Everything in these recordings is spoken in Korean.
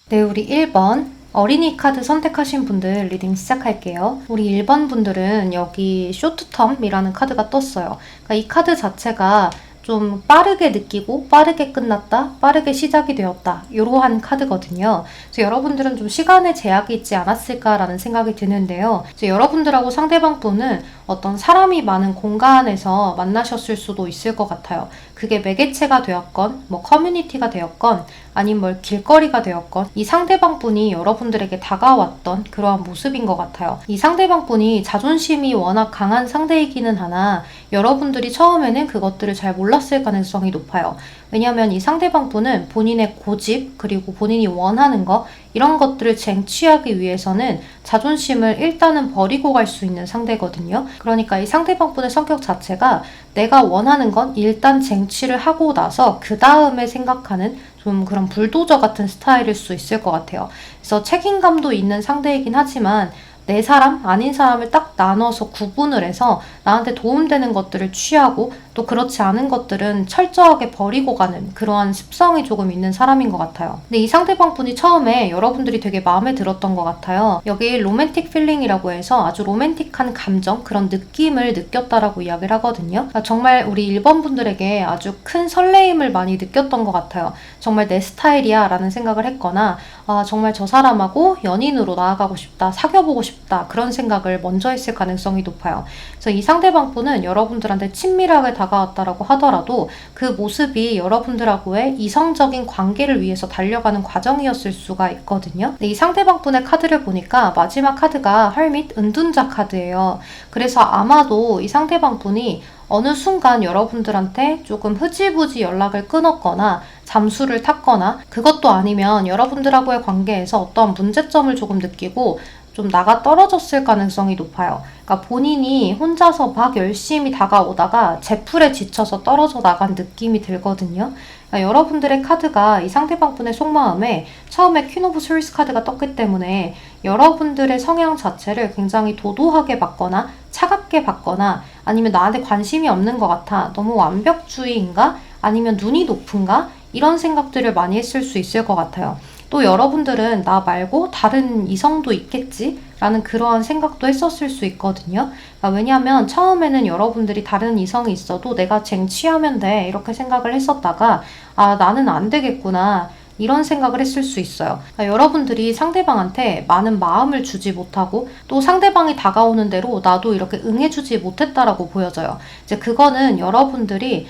네, 우리 1번 어린이 카드 선택하신 분들 리딩 시작할게요. 우리 1번 분들은 여기 쇼트텀이라는 카드가 떴어요. 그러니까 이 카드 자체가 좀 빠르게 느끼고 빠르게 끝났다, 빠르게 시작이 되었다, 이러한 카드거든요. 그래서 여러분들은 좀 시간에 제약이 있지 않았을까라는 생각이 드는데요. 여러분들하고 상대방 분은 어떤 사람이 많은 공간에서 만나셨을 수도 있을 것 같아요. 그게 매개체가 되었건, 뭐 커뮤니티가 되었건, 아니면 뭐 길거리가 되었건, 이 상대방 분이 여러분들에게 다가왔던 그러한 모습인 것 같아요. 이 상대방 분이 자존심이 워낙 강한 상대이기는 하나, 여러분들이 처음에는 그것들을 잘 몰랐을 가능성이 높아요. 왜냐하면 이 상대방 분은 본인의 고집, 그리고 본인이 원하는 것, 이런 것들을 쟁취하기 위해서는 자존심을 일단은 버리고 갈 수 있는 상대거든요. 그러니까 이 상대방 분의 성격 자체가 내가 원하는 건 일단 쟁취를 하고 나서 그 다음에 생각하는 좀 그런 불도저 같은 스타일일 수 있을 것 같아요. 그래서 책임감도 있는 상대이긴 하지만 내 사람, 아닌 사람을 딱 나눠서 구분을 해서 나한테 도움되는 것들을 취하고 또 그렇지 않은 것들은 철저하게 버리고 가는 그러한 습성이 조금 있는 사람인 것 같아요. 근데 이 상대방 분이 처음에 여러분들이 되게 마음에 들었던 것 같아요. 여기 로맨틱 필링이라고 해서 아주 로맨틱한 감정, 그런 느낌을 느꼈다라고 이야기를 하거든요. 그러니까 정말 우리 1번 분들에게 아주 큰 설레임을 많이 느꼈던 것 같아요. 정말 내 스타일이야 라는 생각을 했거나 정말 저 사람하고 연인으로 나아가고 싶다, 사귀어보고 싶다, 그런 생각을 먼저 했을 가능성이 높아요. 그래서 이 상대방 분은 여러분들한테 친밀하게 다가왔다라고 하더라도 그 모습이 여러분들하고의 이성적인 관계를 위해서 달려가는 과정이었을 수가 있거든요. 근데 이 상대방 분의 카드를 보니까 마지막 카드가 헐밋 은둔자 카드예요. 그래서 아마도 이 상대방 분이 어느 순간 여러분들한테 조금 흐지부지 연락을 끊었거나 잠수를 탔거나, 그것도 아니면 여러분들하고의 관계에서 어떤 문제점을 조금 느끼고 좀 나가 떨어졌을 가능성이 높아요. 그러니까 본인이 혼자서 막 열심히 다가오다가 제풀에 지쳐서 떨어져 나간 느낌이 들거든요. 그러니까 여러분들의 카드가 이 상대방 분의 속마음에 처음에 퀸 오브 스월드 카드가 떴기 때문에 여러분들의 성향 자체를 굉장히 도도하게 봤거나 차갑게 봤거나, 아니면 나한테 관심이 없는 것 같아, 너무 완벽주의인가, 아니면 눈이 높은가, 이런 생각들을 많이 했을 수 있을 것 같아요. 또 여러분들은 나 말고 다른 이성도 있겠지? 라는 그러한 생각도 했었을 수 있거든요. 그러니까 왜냐하면 처음에는 여러분들이 다른 이성이 있어도 내가 쟁취하면 돼, 이렇게 생각을 했었다가 나는 안 되겠구나, 이런 생각을 했을 수 있어요. 그러니까 여러분들이 상대방한테 많은 마음을 주지 못하고 또 상대방이 다가오는 대로 나도 이렇게 응해주지 못했다라고 보여져요. 이제 그거는 여러분들이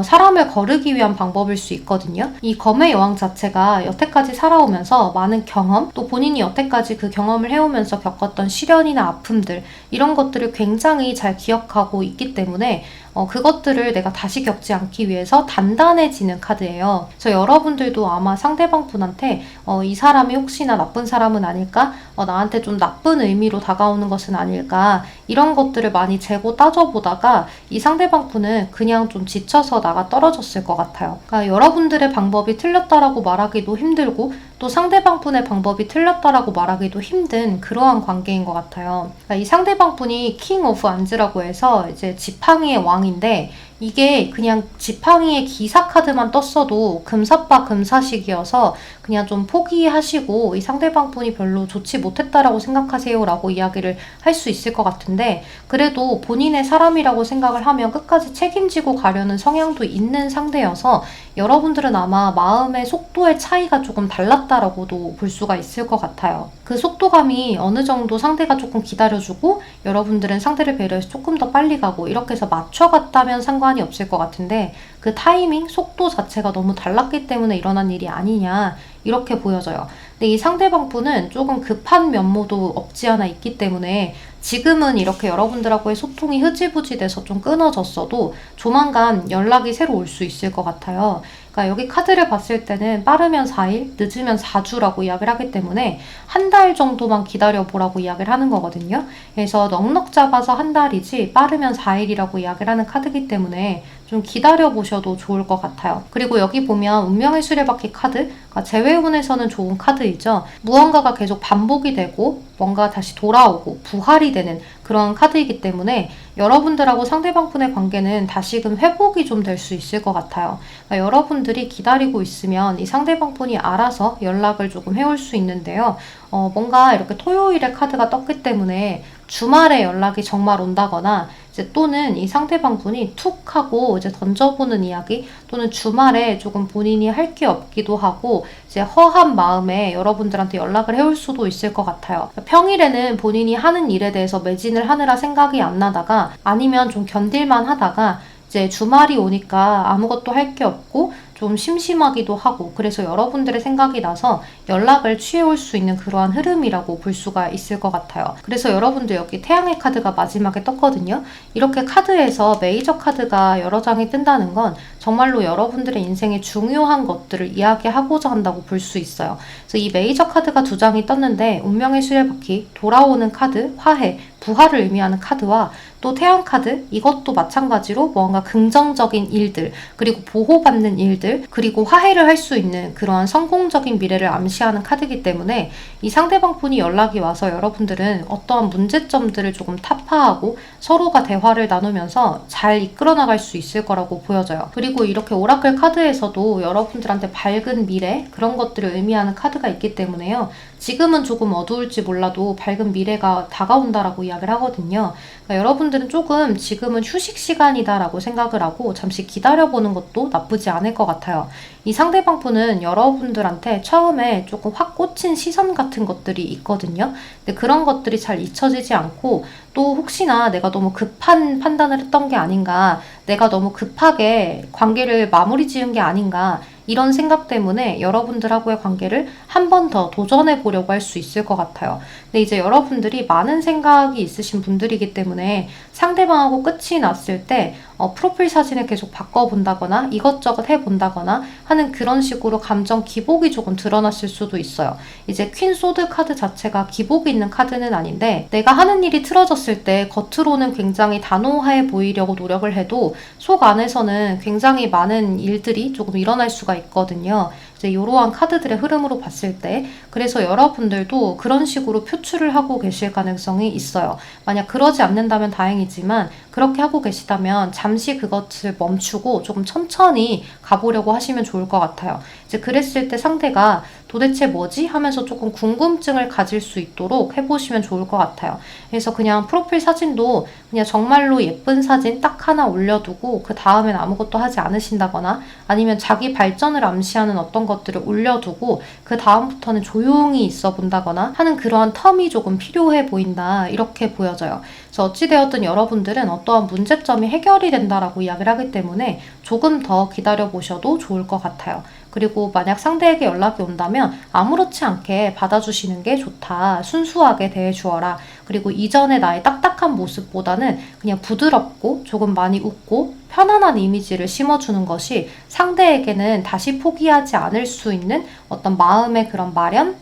사람을 거르기 위한 방법일 수 있거든요. 이 검의 여왕 자체가 여태까지 살아오면서 많은 경험, 또 본인이 여태까지 그 경험을 해오면서 겪었던 시련이나 아픔들, 이런 것들을 굉장히 잘 기억하고 있기 때문에 그것들을 내가 다시 겪지 않기 위해서 단단해지는 카드예요. 그래서 여러분들도 아마 상대방 분한테 이 사람이 혹시나 나쁜 사람은 아닐까? 나한테 좀 나쁜 의미로 다가오는 것은 아닐까? 이런 것들을 많이 재고 따져보다가 이 상대방 분은 그냥 좀 지쳐서 나가 떨어졌을 것 같아요. 그러니까 여러분들의 방법이 틀렸다라고 말하기도 힘들고 또 상대방 분의 방법이 틀렸다라고 말하기도 힘든 그러한 관계인 것 같아요. 그러니까 이 상대방 분이 킹 오브 안즈라고 해서 이제 지팡이의 왕인데, 이게 그냥 지팡이의 기사 카드만 떴어도 금사빠 금사식이어서 그냥 좀 포기하시고 이 상대방 분이 별로 좋지 못했다라고 생각하세요 라고 이야기를 할 수 있을 것 같은데, 그래도 본인의 사람이라고 생각을 하면 끝까지 책임지고 가려는 성향도 있는 상대여서 여러분들은 아마 마음의 속도의 차이가 조금 달랐다라고도 볼 수가 있을 것 같아요. 그 속도감이 어느 정도 상대가 조금 기다려주고 여러분들은 상대를 배려해서 조금 더 빨리 가고 이렇게 해서 맞춰갔다면 상관이 없을 것 같은데, 그 타이밍, 속도 자체가 너무 달랐기 때문에 일어난 일이 아니냐, 이렇게 보여져요. 근데 이 상대방 분은 조금 급한 면모도 없지 않아 있기 때문에 지금은 이렇게 여러분들하고의 소통이 흐지부지 돼서 좀 끊어졌어도 조만간 연락이 새로 올 수 있을 것 같아요. 그러니까 여기 카드를 봤을 때는 빠르면 4일, 늦으면 4주라고 이야기를 하기 때문에 한 달 정도만 기다려보라고 이야기를 하는 거거든요. 그래서 넉넉 잡아서 한 달이지 빠르면 4일이라고 이야기를 하는 카드이기 때문에 좀 기다려보셔도 좋을 것 같아요. 그리고 여기 보면 운명의 수레바퀴 카드, 그러니까 재회운에서는 좋은 카드이죠. 무언가가 계속 반복이 되고 뭔가 다시 돌아오고 부활이 되는 그런 카드이기 때문에 여러분들하고 상대방분의 관계는 다시금 회복이 좀 될 수 있을 것 같아요. 그러니까 여러분들이 기다리고 있으면 이 상대방분이 알아서 연락을 조금 해올 수 있는데요. 뭔가 이렇게 토요일에 카드가 떴기 때문에 주말에 연락이 정말 온다거나 이제 또는 이 상대방분이 툭 하고 이제 던져보는 이야기 또는 주말에 조금 본인이 할 게 없기도 하고 이제 허한 마음에 여러분들한테 연락을 해올 수도 있을 것 같아요. 평일에는 본인이 하는 일에 대해서 매진을 하느라 생각이 안 나다가 아니면 좀 견딜만 하다가 이제 주말이 오니까 아무것도 할 게 없고 좀 심심하기도 하고 그래서 여러분들의 생각이 나서 연락을 취해올 수 있는 그러한 흐름이라고 볼 수가 있을 것 같아요. 그래서 여러분들 여기 태양의 카드가 마지막에 떴거든요. 이렇게 카드에서 메이저 카드가 여러 장이 뜬다는 건 정말로 여러분들의 인생에 중요한 것들을 이야기하고자 한다고 볼 수 있어요. 그래서 이 메이저 카드가 두 장이 떴는데 운명의 수레바퀴, 돌아오는 카드, 화해, 부활을 의미하는 카드와 또 태양 카드 이것도 마찬가지로 뭔가 긍정적인 일들 그리고 보호받는 일들 그리고 화해를 할 수 있는 그러한 성공적인 미래를 암시하는 카드이기 때문에 이 상대방분이 연락이 와서 여러분들은 어떠한 문제점들을 조금 타파하고 서로가 대화를 나누면서 잘 이끌어 나갈 수 있을 거라고 보여져요. 그리고 이렇게 오라클 카드에서도 여러분들한테 밝은 미래 그런 것들을 의미하는 카드가 있기 때문에요. 지금은 조금 어두울지 몰라도 밝은 미래가 다가온다라고 이야기를 하거든요. 그러니까 여러분들은 조금 지금은 휴식 시간이다라고 생각을 하고 잠시 기다려보는 것도 나쁘지 않을 것 같아요. 이 상대방분은 여러분들한테 처음에 조금 확 꽂힌 시선 같은 것들이 있거든요. 근데 그런 것들이 잘 잊혀지지 않고 또 혹시나 내가 너무 급한 판단을 했던 게 아닌가, 내가 너무 급하게 관계를 마무리 지은 게 아닌가 이런 생각 때문에 여러분들하고의 관계를 한 번 더 도전해 보려고 할 수 있을 것 같아요. 근데 이제 여러분들이 많은 생각이 있으신 분들이기 때문에 상대방하고 끝이 났을 때 프로필 사진을 계속 바꿔본다거나 이것저것 해본다거나 하는 그런 식으로 감정 기복이 조금 드러났을 수도 있어요. 이제 퀸 소드 카드 자체가 기복이 있는 카드는 아닌데 내가 하는 일이 틀어졌을 때 겉으로는 굉장히 단호해 보이려고 노력을 해도 속 안에서는 굉장히 많은 일들이 조금 일어날 수가 있거든요. 이제 이러한 카드들의 흐름으로 봤을 때 그래서 여러분들도 그런 식으로 표출을 하고 계실 가능성이 있어요. 만약 그러지 않는다면 다행이지만 그렇게 하고 계시다면 잠시 그것을 멈추고 조금 천천히 가보려고 하시면 좋을 것 같아요. 이제 그랬을 때 상대가 도대체 뭐지? 하면서 조금 궁금증을 가질 수 있도록 해보시면 좋을 것 같아요. 그래서 그냥 프로필 사진도 그냥 정말로 예쁜 사진 딱 하나 올려두고 그 다음엔 아무것도 하지 않으신다거나 아니면 자기 발전을 암시하는 어떤 것들을 올려두고 그 다음부터는 조용히 있어 본다거나 하는 그러한 텀이 조금 필요해 보인다 이렇게 보여져요. 그래서 어찌되었든 여러분들은 어떠한 문제점이 해결이 된다라고 이야기를 하기 때문에 조금 더 기다려 보셔도 좋을 것 같아요. 그리고 만약 상대에게 연락이 온다면 아무렇지 않게 받아주시는 게 좋다. 순수하게 대해주어라. 그리고 이전의 나의 딱딱한 모습보다는 그냥 부드럽고 조금 많이 웃고 편안한 이미지를 심어주는 것이 상대에게는 다시 포기하지 않을 수 있는 어떤 마음의 그런 마련,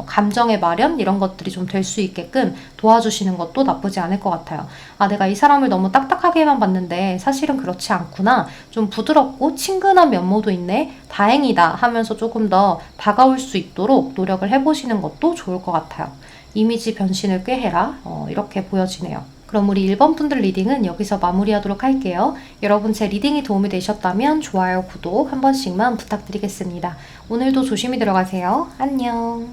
감정의 마련 이런 것들이 좀 될 수 있게끔 도와주시는 것도 나쁘지 않을 것 같아요. 아, 내가 이 사람을 너무 딱딱하게만 봤는데 사실은 그렇지 않구나. 좀 부드럽고 친근한 면모도 있네. 다행이다 하면서 조금 더 다가올 수 있도록 노력을 해보시는 것도 좋을 것 같아요. 이미지 변신을 꾀해라. 이렇게 보여지네요. 그럼 우리 1번 분들 리딩은 여기서 마무리하도록 할게요. 여러분 제 리딩이 도움이 되셨다면 좋아요, 구독 한 번씩만 부탁드리겠습니다. 오늘도 조심히 들어가세요. 안녕.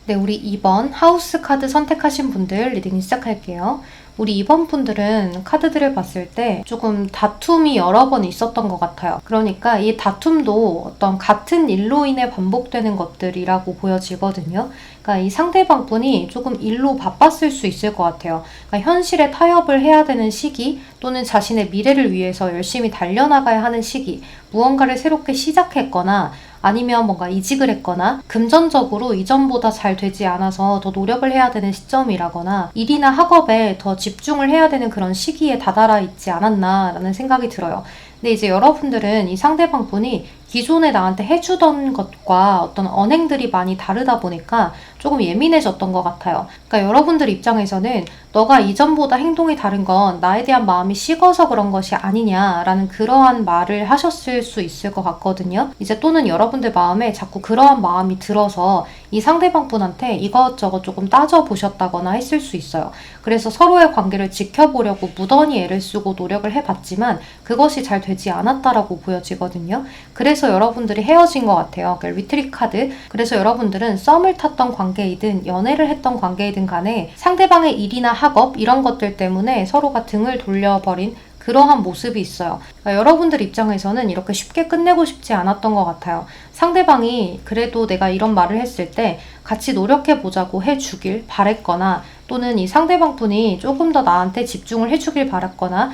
네, 우리 2번 하우스 카드 선택하신 분들 리딩 시작할게요. 우리 2번 분들은 카드들을 봤을 때 조금 다툼이 여러 번 있었던 것 같아요. 그러니까 이 다툼도 어떤 같은 일로 인해 반복되는 것들이라고 보여지거든요. 그러니까 이 상대방분이 조금 일로 바빴을 수 있을 것 같아요. 그러니까 현실에 타협을 해야 되는 시기 또는 자신의 미래를 위해서 열심히 달려나가야 하는 시기, 무언가를 새롭게 시작했거나 아니면 뭔가 이직을 했거나 금전적으로 이전보다 잘 되지 않아서 더 노력을 해야 되는 시점이라거나 일이나 학업에 더 집중을 해야 되는 그런 시기에 다다라 있지 않았나 라는 생각이 들어요. 근데 이제 여러분들은 이 상대방 분이 기존에 나한테 해주던 것과 어떤 언행들이 많이 다르다 보니까 조금 예민해졌던 것 같아요. 그러니까 여러분들 입장에서는 너가 이전보다 행동이 다른 건 나에 대한 마음이 식어서 그런 것이 아니냐라는 그러한 말을 하셨을 수 있을 것 같거든요. 이제 또는 여러분들 마음에 자꾸 그러한 마음이 들어서 이 상대방 분한테 이것저것 조금 따져보셨다거나 했을 수 있어요. 그래서 서로의 관계를 지켜보려고 무던히 애를 쓰고 노력을 해봤지만 그것이 잘 되지 않았다라고 보여지거든요. 그래서 여러분들이 헤어진 것 같아요. 그러니까 리트릿 카드. 그래서 여러분들은 썸을 탔던 관계이든 연애를 했던 관계이든 간에 상대방의 일이나 학업 이런 것들 때문에 서로가 등을 돌려버린 그러한 모습이 있어요. 그러니까 여러분들 입장에서는 이렇게 쉽게 끝내고 싶지 않았던 것 같아요. 상대방이 그래도 내가 이런 말을 했을 때 같이 노력해보자고 해주길 바랬거나 또는 이 상대방 분이 조금 더 나한테 집중을 해주길 바랐거나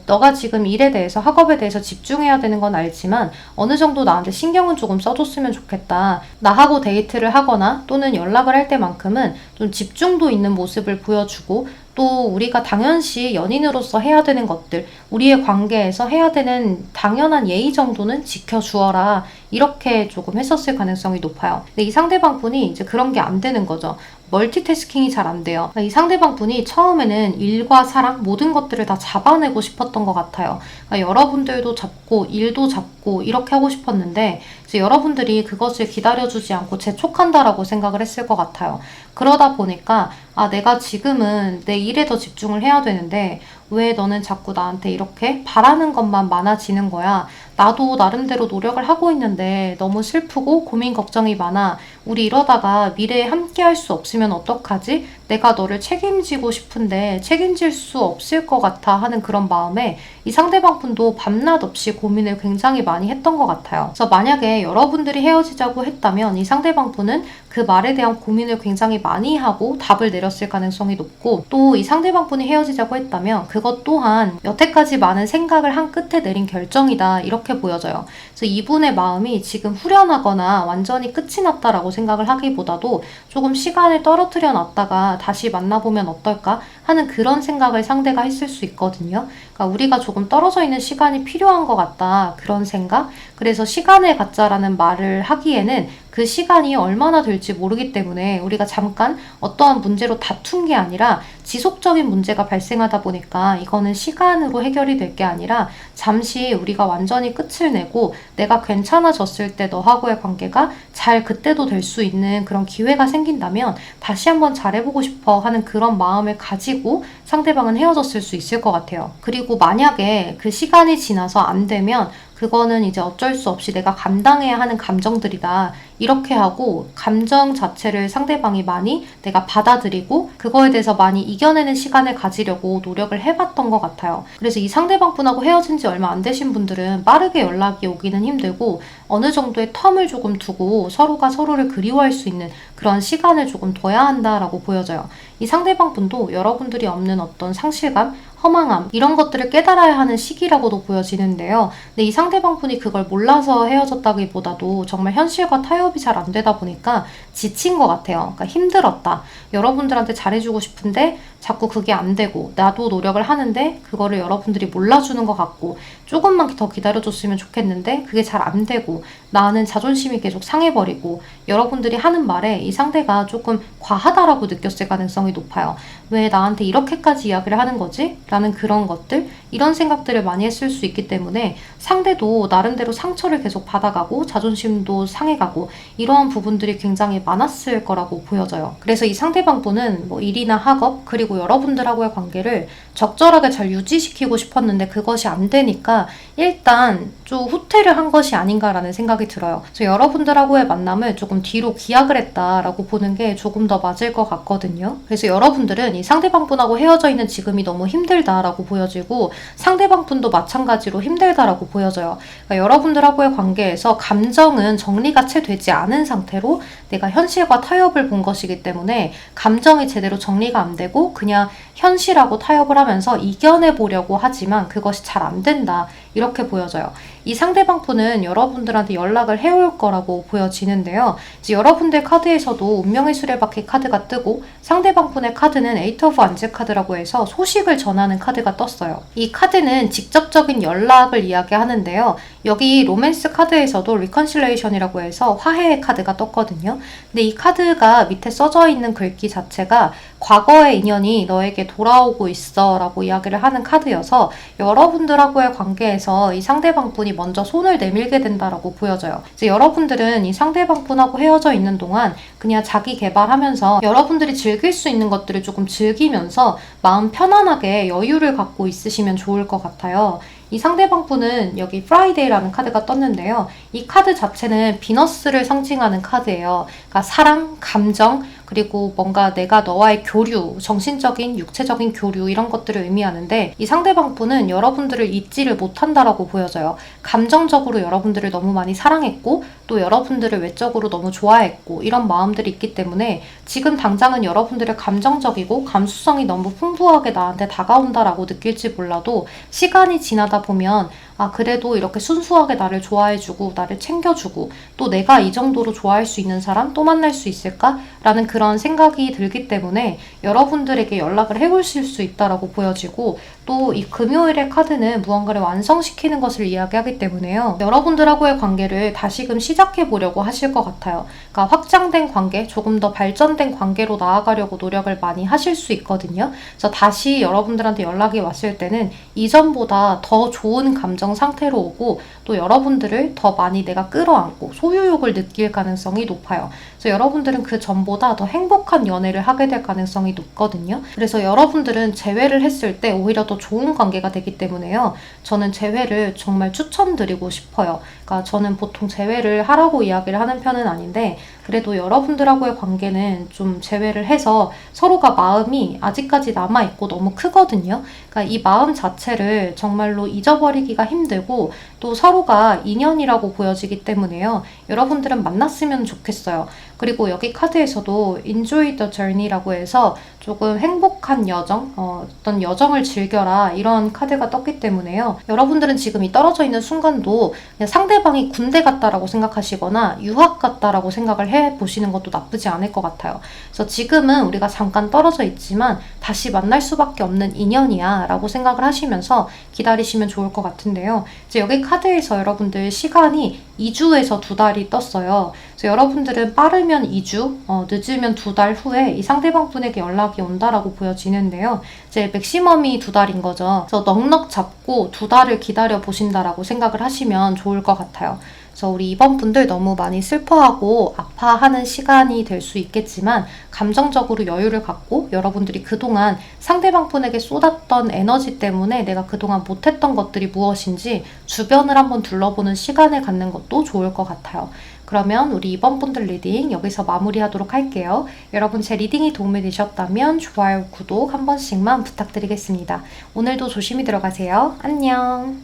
너가 지금 일에 대해서 학업에 대해서 집중해야 되는 건 알지만 어느 정도 나한테 신경은 조금 써줬으면 좋겠다. 나하고 데이트를 하거나 또는 연락을 할 때만큼은 좀 집중도 있는 모습을 보여주고 또 우리가 당연시 연인으로서 해야 되는 것들, 우리의 관계에서 해야 되는 당연한 예의 정도는 지켜주어라. 이렇게 조금 했었을 가능성이 높아요. 근데 이 상대방 분이 이제 그런 게 안 되는 거죠. 멀티태스킹이 잘 안 돼요. 이 상대방 분이 처음에는 일과 사랑 모든 것들을 다 잡아내고 싶었던 것 같아요. 그러니까 여러분들도 잡고 일도 잡고 이렇게 하고 싶었는데 이제 여러분들이 그것을 기다려주지 않고 재촉한다라고 생각을 했을 것 같아요. 그러다 보니까 내가 지금은 내 일에 더 집중을 해야 되는데 왜 너는 자꾸 나한테 이렇게 바라는 것만 많아지는 거야? 나도 나름대로 노력을 하고 있는데 너무 슬프고 고민 걱정이 많아. 우리 이러다가 미래에 함께 할 수 없으면 어떡하지? 내가 너를 책임지고 싶은데 책임질 수 없을 것 같아 하는 그런 마음에 이 상대방 분도 밤낮 없이 고민을 굉장히 많이 했던 것 같아요. 그래서 만약에 여러분들이 헤어지자고 했다면 이 상대방 분은 그 말에 대한 고민을 굉장히 많이 하고 답을 내렸을 가능성이 높고 또 이 상대방 분이 헤어지자고 했다면 그것 또한 여태까지 많은 생각을 한 끝에 내린 결정이다 이렇게 보여져요. 그래서 이분의 마음이 지금 후련하거나 완전히 끝이 났다라고 생각을 하기보다도 조금 시간을 떨어뜨려 놨다가 다시 만나보면 어떨까 하는 그런 생각을 상대가 했을 수 있거든요. 그러니까 우리가 조금 떨어져 있는 시간이 필요한 것 같다 그런 생각. 그래서 시간을 갖자라는 말을 하기에는 그 시간이 얼마나 될지 모르기 때문에 우리가 잠깐 어떠한 문제로 다툰 게 아니라 지속적인 문제가 발생하다 보니까 이거는 시간으로 해결이 될 게 아니라 잠시 우리가 완전히 끝을 내고 내가 괜찮아졌을 때 너하고의 관계가 잘 그때도 될 수 있는 그런 기회가 생긴다면 다시 한번 잘해보고 싶어 하는 그런 마음을 가지고 상대방은 헤어졌을 수 있을 것 같아요. 그리고 만약에 그 시간이 지나서 안 되면 그거는 이제 어쩔 수 없이 내가 감당해야 하는 감정들이다. 이렇게 하고 감정 자체를 상대방이 많이 내가 받아들이고 그거에 대해서 많이 이겨내는 시간을 가지려고 노력을 해봤던 것 같아요. 그래서 이 상대방 분하고 헤어진 지 얼마 안 되신 분들은 빠르게 연락이 오기는 힘들고 어느 정도의 텀을 조금 두고 서로가 서로를 그리워할 수 있는 그런 시간을 조금 둬야 한다라고 보여져요. 이 상대방 분도 여러분들이 없는 어떤 상실감, 허망함 이런 것들을 깨달아야 하는 시기라고도 보여지는데요. 근데 이 상대방 분이 그걸 몰라서 헤어졌다기보다도 정말 현실과 타협이 잘 안 되다 보니까 지친 것 같아요. 그러니까 힘들었다. 여러분들한테 잘해주고 싶은데 자꾸 그게 안 되고 나도 노력을 하는데 그거를 여러분들이 몰라주는 것 같고 조금만 더 기다려줬으면 좋겠는데 그게 잘 안 되고 나는 자존심이 계속 상해버리고 여러분들이 하는 말에 이 상대가 조금 과하다라고 느꼈을 가능성이 높아요. 왜 나한테 이렇게까지 이야기를 하는 거지? 라는 그런 것들 이런 생각들을 많이 했을 수 있기 때문에 상대도 나름대로 상처를 계속 받아가고 자존심도 상해가고 이러한 부분들이 굉장히 많았을 거라고 보여져요. 그래서 이 상대방 분은 뭐 일이나 학업 그리고 여러분들하고의 관계를 적절하게 잘 유지시키고 싶었는데 그것이 안 되니까 일단 좀 후퇴를 한 것이 아닌가라는 생각이 들어요. 그래서 여러분들하고의 만남을 조금 뒤로 기약을 했다라고 보는 게 조금 더 맞을 것 같거든요. 그래서 여러분들은 이 상대방 분하고 헤어져 있는 지금이 너무 힘들다라고 보여지고 상대방 분도 마찬가지로 힘들다라고 보여져요. 그러니까 여러분들하고의 관계에서 감정은 정리가 채 되지 않은 상태로 내가 현실과 타협을 본 것이기 때문에 감정이 제대로 정리가 안 되고 그냥 현실하고 타협을 하면서 이겨내보려고 하지만 그것이 잘 안 된다. 이렇게 보여져요. 이 상대방 분은 여러분들한테 연락을 해올 거라고 보여지는데요. 이제 여러분들 카드에서도 운명의 수레바퀴 카드가 뜨고 상대방 분의 카드는 에이트 오브 완즈 카드라고 해서 소식을 전하는 카드가 떴어요. 이 카드는 직접적인 연락을 이야기하는데요. 여기 로맨스 카드에서도 리컨실레이션이라고 해서 화해의 카드가 떴거든요. 근데 이 카드가 밑에 써져 있는 글귀 자체가 과거의 인연이 너에게 돌아오고 있어 라고 이야기를 하는 카드여서 여러분들하고의 관계에서 이 상대방 분이 먼저 손을 내밀게 된다라고 보여져요. 이제 여러분들은 이 상대방 분하고 헤어져 있는 동안 그냥 자기 개발하면서 여러분들이 즐길 수 있는 것들을 조금 즐기면서 마음 편안하게 여유를 갖고 있으시면 좋을 것 같아요. 이 상대방 분은 여기 프라이데이라는 카드가 떴는데요. 이 카드 자체는 비너스를 상징하는 카드예요. 그러니까 사랑, 감정, 그리고 뭔가 내가 너와의 교류, 정신적인, 육체적인 교류 이런 것들을 의미하는데 이 상대방 분은 여러분들을 잊지를 못한다라고 보여져요. 감정적으로 여러분들을 너무 많이 사랑했고 또 여러분들을 외적으로 너무 좋아했고 이런 마음들이 있기 때문에 지금 당장은 여러분들의 감정적이고 감수성이 너무 풍부하게 나한테 다가온다라고 느낄지 몰라도 시간이 지나다 보면 아, 그래도 이렇게 순수하게 나를 좋아해주고 나를 챙겨주고 또 내가 이 정도로 좋아할 수 있는 사람 또 만날 수 있을까? 라는 그런 생각이 들기 때문에 여러분들에게 연락을 해보실 수 있다라고 보여지고 또 이 금요일의 카드는 무언가를 완성시키는 것을 이야기하기 때문에요. 여러분들하고의 관계를 다시금 시작해 보려고 하실 것 같아요. 그러니까 확장된 관계, 조금 더 발전된 관계로 나아가려고 노력을 많이 하실 수 있거든요. 그래서 다시 여러분들한테 연락이 왔을 때는 이전보다 더 좋은 감정 상태로 오고 또 여러분들을 더 많이 내가 끌어안고 소유욕을 느낄 가능성이 높아요. 그래서 여러분들은 그 전보다 더 행복한 연애를 하게 될 가능성이 높거든요. 그래서 여러분들은 재회를 했을 때 오히려 더 좋은 관계가 되기 때문에요. 저는 재회를 정말 추천드리고 싶어요. 그러니까 저는 보통 재회를 하라고 이야기를 하는 편은 아닌데 그래도 여러분들하고의 관계는 좀 재회를 해서 서로가 마음이 아직까지 남아있고 너무 크거든요. 그러니까 이 마음 자체를 정말로 잊어버리기가 힘들고 또 서로가 인연이라고 보여지기 때문에요. 여러분들은 만났으면 좋겠어요. 그리고 여기 카드에서도 Enjoy the Journey라고 해서 조금 행복한 여정, 어떤 여정을 즐겨라 이런 카드가 떴기 때문에요. 여러분들은 지금 이 떨어져 있는 순간도 그냥 상대방이 군대 갔다라고 생각하시거나 유학 갔다라고 생각을 해보시는 것도 나쁘지 않을 것 같아요. 그래서 지금은 우리가 잠깐 떨어져 있지만 다시 만날 수밖에 없는 인연이야 라고 생각을 하시면서 기다리시면 좋을 것 같은데요. 이제 여기 카드에서 여러분들 시간이 2주에서 2달이 떴어요. 그래서 여러분들은 빠르면 2주, 늦으면 2달 후에 이 상대방 분에게 연락이 온다라고 보여지는데요. 이제 맥시멈이 2달인 거죠. 그래서 넉넉 잡고 2달을 기다려 보신다라고 생각을 하시면 좋을 것 같아요. 그래서 우리 이번 분들 너무 많이 슬퍼하고 아파하는 시간이 될 수 있겠지만 감정적으로 여유를 갖고 여러분들이 그동안 상대방 분에게 쏟았던 에너지 때문에 내가 그동안 못했던 것들이 무엇인지 주변을 한번 둘러보는 시간을 갖는 것도 좋을 것 같아요. 그러면 우리 이번 분들 리딩 여기서 마무리하도록 할게요. 여러분 제 리딩이 도움이 되셨다면 좋아요, 구독 한 번씩만 부탁드리겠습니다. 오늘도 조심히 들어가세요. 안녕.